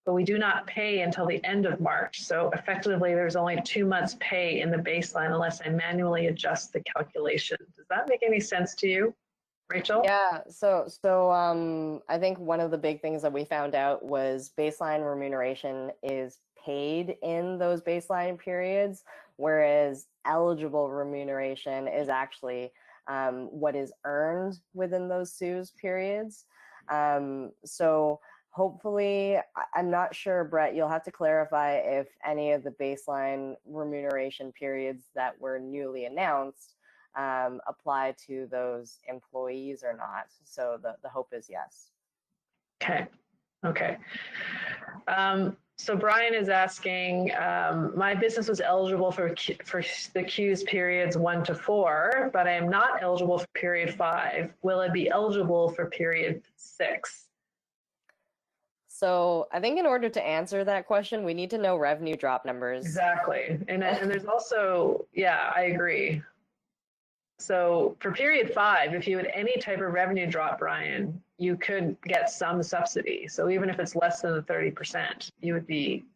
but we do not pay until the end of March. So effectively there's only 2 months pay in the baseline unless I manually adjust the calculation. Does that make any sense to you, Rachel? Yeah, so I think one of the big things that we found out was baseline remuneration is paid in those baseline periods, whereas eligible remuneration is actually what is earned within those CEWS periods. So hopefully, I'm not sure, Brett, you'll have to clarify if any of the baseline remuneration periods that were newly announced apply to those employees or not. So the hope is yes. Okay. Okay. So Brian is asking, my business was eligible for the CEWS periods 1 to 4, but I am not eligible for period 5. Will I be eligible for period 6? So I think in order to answer that question, we need to know revenue drop numbers. Exactly. And there's also, yeah, I agree. So for period 5, if you had any type of revenue drop, Brian, you could get some subsidy. So even if it's less than the 30%, you would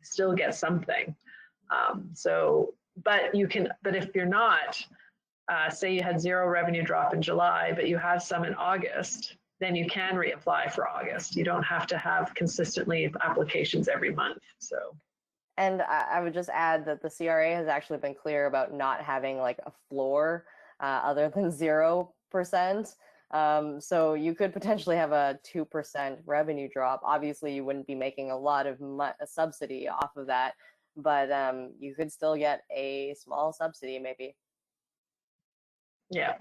still get something. But if you're not, say you had 0 revenue drop in July, but you have some in August, then you can reapply for August. You don't have to have consistently applications every month. So. And I would just add that the CRA has actually been clear about not having like a floor other than 0%. So you could potentially have a 2% revenue drop. Obviously, you wouldn't be making a lot of subsidy off of that, but you could still get a small subsidy maybe. Yeah.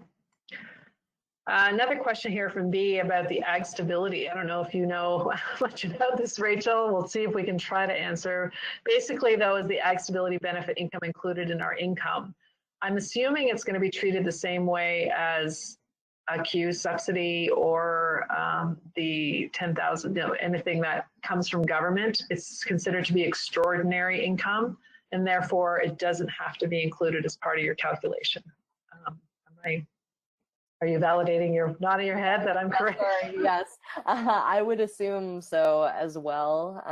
Another question here from B about the ag stability. I don't know if you know much about this, Rachel. We'll see if we can try to answer. Basically, though, is the ag stability benefit income included in our income? I'm assuming it's going to be treated the same way as a CEWS subsidy or the 10,000, anything that comes from government. It's considered to be extraordinary income, and therefore it doesn't have to be included as part of your calculation. Are you validating your nodding your head that I'm correct? Yes, I would assume so as well.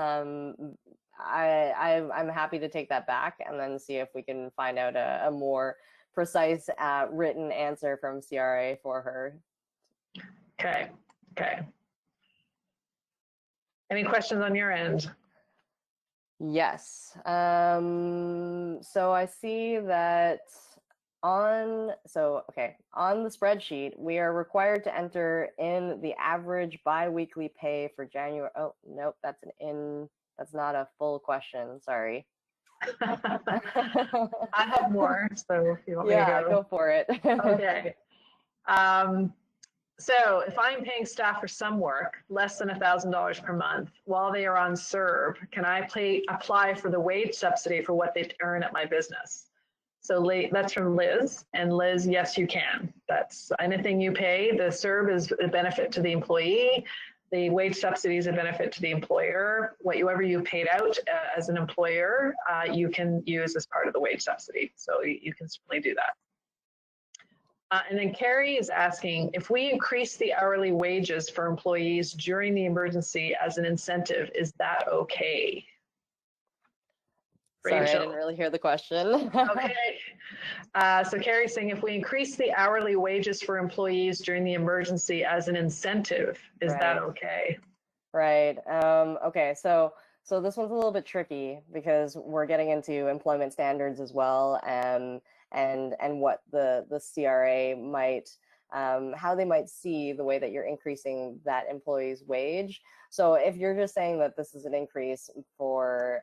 I'm happy to take that back and then see if we can find out a more precise written answer from CRA for her. Okay. Okay. Any questions on your end? Yes. So I see that on the spreadsheet, we are required to enter in the average biweekly pay for January. Oh, nope, that's not a full question. Sorry. I have more, so if you want me to go for it. Okay. So if I'm paying staff for some work, less than $1,000 per month, while they are on CERB, can I apply for the wage subsidy for what they earn at my business? So that's from Liz, and Liz, yes, you can. That's anything you pay. The CERB is a benefit to the employee. The wage subsidy is a benefit to the employer. Whatever you paid out as an employer, you can use as part of the wage subsidy. So you can certainly do that. And then Carrie is asking, if we increase the hourly wages for employees during the emergency as an incentive, is that okay? Sorry, Rachel. I didn't really hear the question. Okay. So Carrie's saying, if we increase the hourly wages for employees during the emergency as an incentive, is that okay? Right. Okay. So this one's a little bit tricky because we're getting into employment standards as well, and what the CRA might, how they might see the way that you're increasing that employee's wage. So if you're just saying that this is an increase for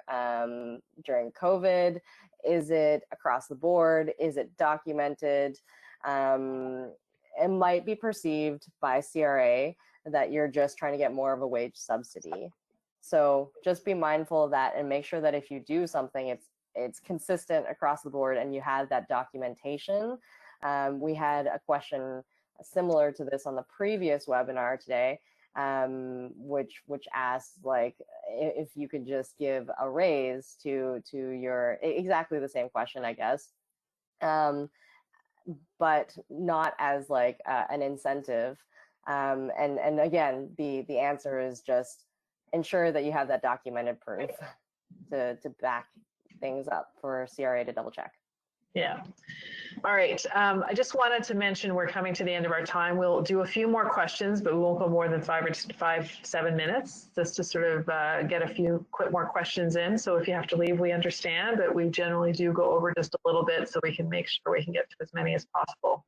during COVID, is it across the board? Is it documented? It might be perceived by CRA that you're just trying to get more of a wage subsidy. So just be mindful of that and make sure that if you do something, it's consistent across the board and you have that documentation. We had a question similar to this on the previous webinar today, which asked like if you could just give a raise to your, exactly the same question, I guess. but not as like an incentive. And again, the answer is just ensure that you have that documented proof to back things up for CRA to double check. Yeah. All right. I just wanted to mention we're coming to the end of our time. We'll do a few more questions, but we won't go more than 7 minutes, just to sort of get a few more questions in. So if you have to leave, we understand, but we generally do go over just a little bit so we can make sure we can get to as many as possible.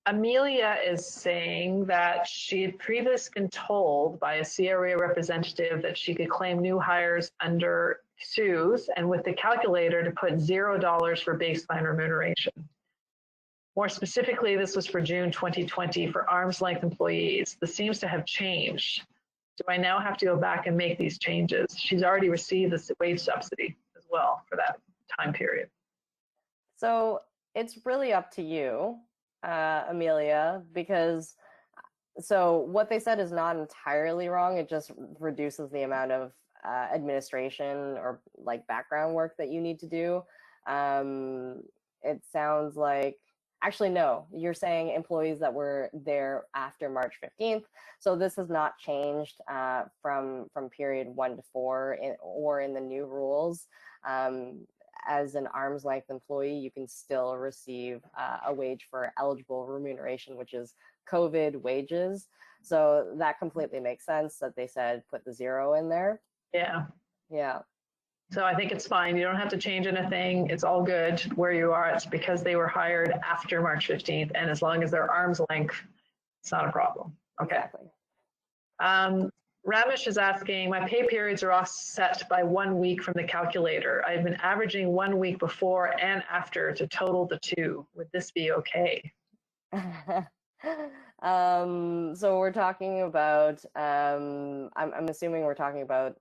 Amelia is saying that she had previously been told by a CRA representative that she could claim new hires under CEWS and with the calculator to put $0 for baseline remuneration. More specifically, this was for June 2020 for arm's length employees. This seems to have changed. Do I now have to go back and make these changes? She's already received the wage subsidy as well for that time period. So it's really up to you, Amelia, because so what they said is not entirely wrong. It just reduces the amount of administration or like background work that you need to do. It sounds like, actually, no, you're saying employees that were there after March 15th. So this has not changed from period 1 to 4 or in the new rules. As an arm's length employee, you can still receive a wage for eligible remuneration, which is COVID wages. So that completely makes sense that they said put the 0 in there. Yeah. Yeah. So I think it's fine. You don't have to change anything. It's all good where you are. It's because they were hired after March 15th. And as long as they're arm's length, it's not a problem. Okay. Exactly. Ramesh is asking, my pay periods are offset by 1 week from the calculator. I've been averaging 1 week before and after to total the 2. Would this be okay? So we're talking about, I'm assuming we're talking about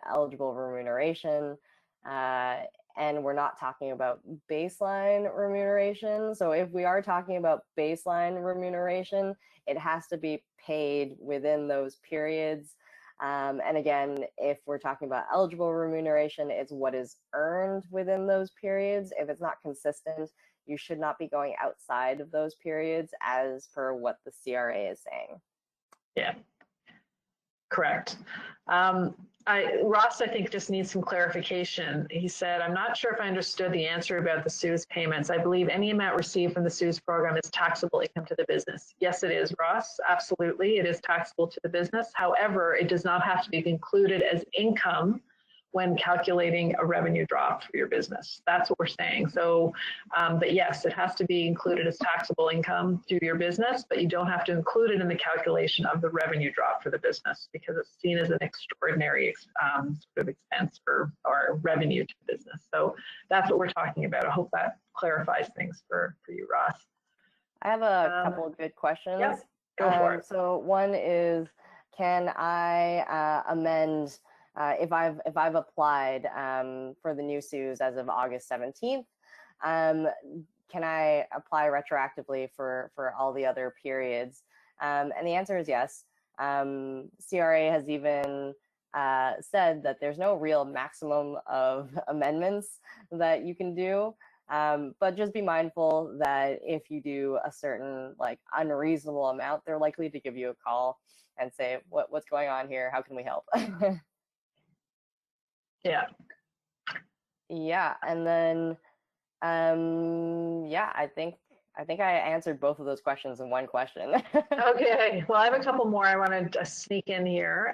eligible remuneration, and we're not talking about baseline remuneration. So if we are talking about baseline remuneration, it has to be paid within those periods. And again, if we're talking about eligible remuneration, it's what is earned within those periods. If it's not consistent, you should not be going outside of those periods as per what the CRA is saying. Yeah, correct. Ross, I think, just needs some clarification. He said, I'm not sure if I understood the answer about the CEWS payments. I believe any amount received from the CEWS program is taxable income to the business. Yes, it is, Ross. Absolutely, it is taxable to the business. However, it does not have to be included as income when calculating a revenue drop for your business. That's what we're saying. So, but yes, it has to be included as taxable income to your business, but you don't have to include it in the calculation of the revenue drop for the business because it's seen as an extraordinary sort of expense or revenue to the business. So that's what we're talking about. I hope that clarifies things for you, Ross. I have a couple of good questions. Yeah, go for it. So one is, can I amend if I've applied for the new CEWS as of August 17th, can I apply retroactively for all the other periods? And the answer is yes. CRA has even said that there's no real maximum of amendments that you can do, but just be mindful that if you do a certain like unreasonable amount, they're likely to give you a call and say, what's going on here? How can we help? Yeah. Yeah, and then yeah, I think I answered both of those questions in one question. Okay, well, I have a couple more I want to sneak in here.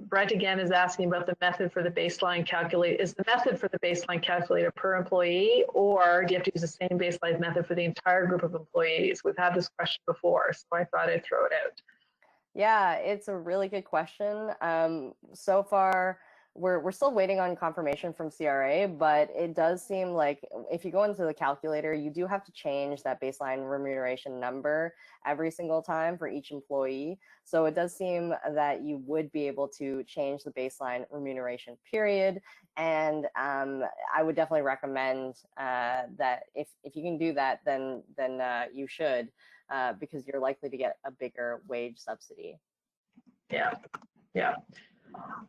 Brent again is asking about the method for the baseline calculate. Is the method for the baseline calculator per employee, or do you have to use the same baseline method for the entire group of employees? We've had this question before, so I thought I'd throw it out. Yeah, it's a really good question. So far, we're still waiting on confirmation from CRA, but it does seem like if you go into the calculator, you do have to change that baseline remuneration number every single time for each employee. So it does seem that you would be able to change the baseline remuneration period. And I would definitely recommend that if you can do that, then you should, because you're likely to get a bigger wage subsidy. Yeah, yeah.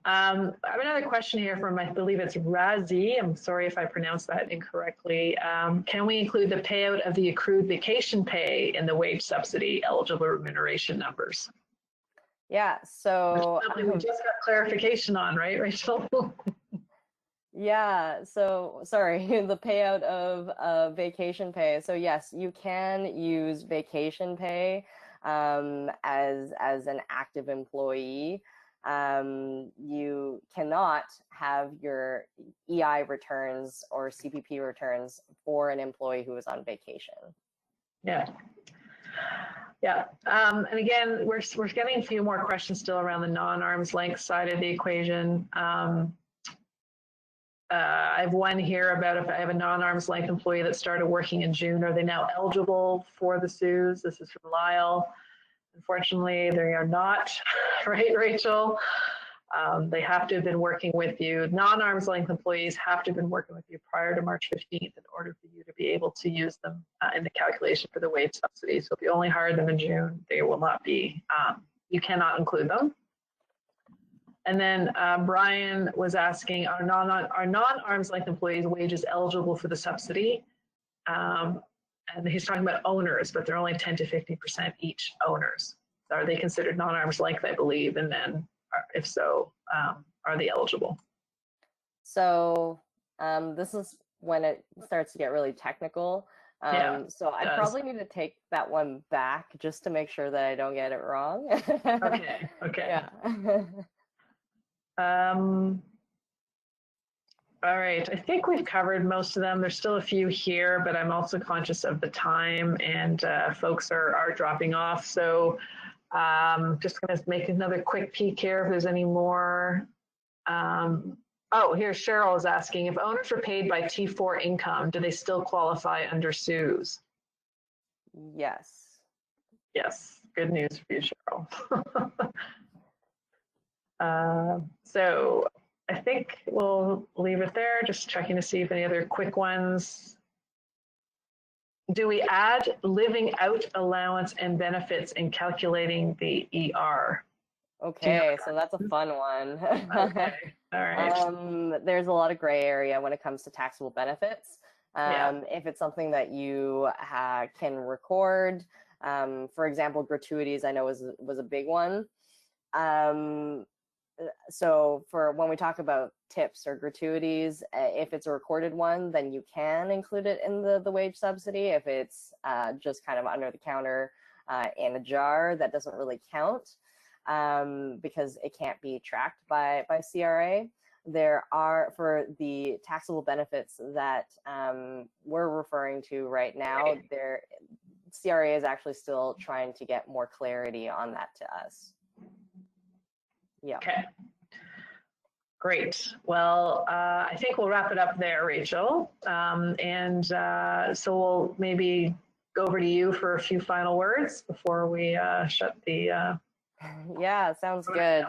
I have another question here from, I believe it's Razi. I'm sorry if I pronounced that incorrectly. Can we include the payout of the accrued vacation pay in the wage subsidy eligible remuneration numbers? Yeah, so Something we just got clarification on, right, Rachel? yeah, so sorry, the payout of vacation pay. So yes, you can use vacation pay as an active employee. You cannot have your EI returns or CPP returns for an employee who is on vacation. Yeah. Yeah, and again, we're getting a few more questions still around the non-arm's length side of the equation. I have one here about if I have a non-arm's length employee that started working in June, are they now eligible for the CEWS? This is from Lyle. Unfortunately, they are not, right, Rachel? They have to have been working with you. Non-arm's length employees have to have been working with you prior to March 15th in order for you to be able to use them in the calculation for the wage subsidy. So if you only hired them in June, they will not be, you cannot include them. And then Brian was asking, are non-arm's length employees' wages eligible for the subsidy? And he's talking about owners, but they're only 10 to 50% each owners. So are they considered non-arm's length, I believe, and then if so, are they eligible? So this is when it starts to get really technical. So I probably need to take that one back just to make sure that I don't get it wrong. Okay, okay. Yeah. All right, I think we've covered most of them. There's still a few here, but I'm also conscious of the time and folks are dropping off. So just gonna make another quick peek here if there's any more. Oh, here's Cheryl is asking, if owners are paid by T4 income, do they still qualify under CEWS? Yes. Yes, good news for you, Cheryl. So I think we'll leave it there, just checking to see if any other quick ones. Do we add living out allowance and benefits in calculating the ER? Okay, so that's a fun one. Okay, all right. There's a lot of gray area when it comes to taxable benefits. If it's something that you can record, for example, gratuities I know was a big one. So for when we talk about tips or gratuities, if it's a recorded one, then you can include it in the wage subsidy. If it's just kind of under the counter in a jar, that doesn't really count because it can't be tracked by CRA. There are, for the taxable benefits that we're referring to right now, CRA is actually still trying to get more clarity on that to us. Yeah. Okay. Great. Well, I think we'll wrap it up there, Rachel. So we'll maybe go over to you for a few final words before we shut the. Yeah, sounds good.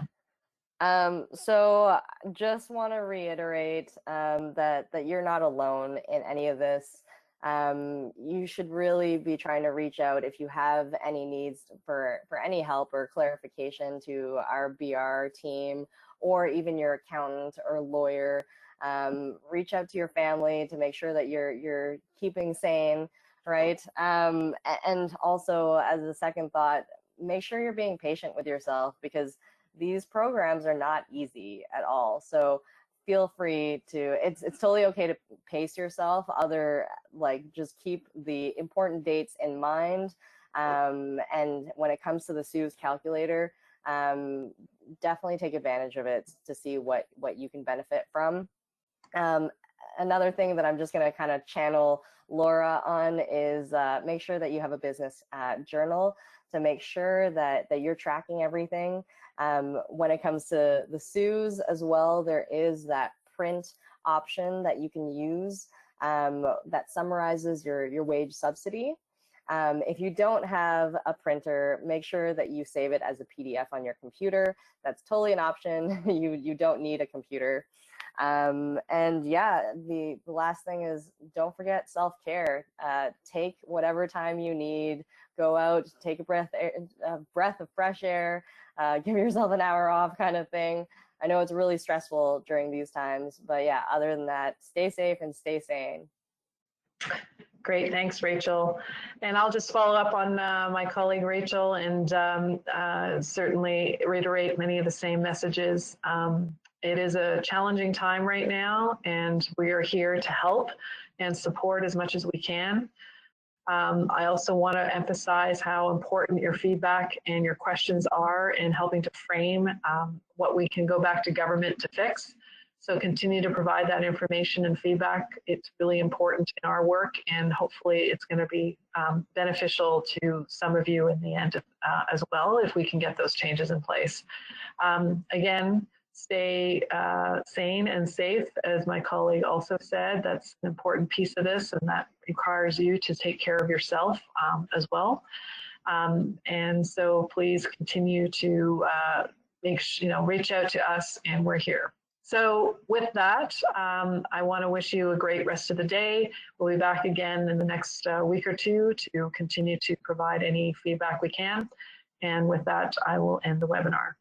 So just want to reiterate that you're not alone in any of this. You should really be trying to reach out if you have any needs for any help or clarification to our BR team or even your accountant or lawyer. Reach out to your family to make sure that you're keeping sane, right? And also, as a second thought, make sure you're being patient with yourself because these programs are not easy at all. So feel free to, it's totally okay to pace yourself. Just keep the important dates in mind. And when it comes to the CEWS calculator, definitely take advantage of it to see what you can benefit from. Another thing that I'm just going to kind of channel Laura on is make sure that you have a business journal to make sure that you're tracking everything. When it comes to the CEWS as well, there is that print option that you can use that summarizes your wage subsidy. If you don't have a printer, make sure that you save it as a PDF on your computer. That's totally an option. You don't need a computer. And yeah, the last thing is don't forget self-care. Take whatever time you need, go out, take a breath of fresh air, give yourself an hour off kind of thing. I know it's really stressful during these times, but yeah, other than that, stay safe and stay sane. Great, thanks, Rachel. And I'll just follow up on my colleague Rachel and certainly reiterate many of the same messages. It is a challenging time right now, and we are here to help and support as much as we can. I also want to emphasize how important your feedback and your questions are in helping to frame what we can go back to government to fix. So continue to provide that information and feedback. It's really important in our work, and hopefully it's going to be beneficial to some of you in the end as well, if we can get those changes in place. Again, stay sane and safe, as my colleague also said. That's an important piece of this, and that requires you to take care of yourself as well. And so please continue to reach out to us, and we're here. So with that, I want to wish you a great rest of the day. We'll be back again in the next week or two to continue to provide any feedback we can. And with that, I will end the webinar.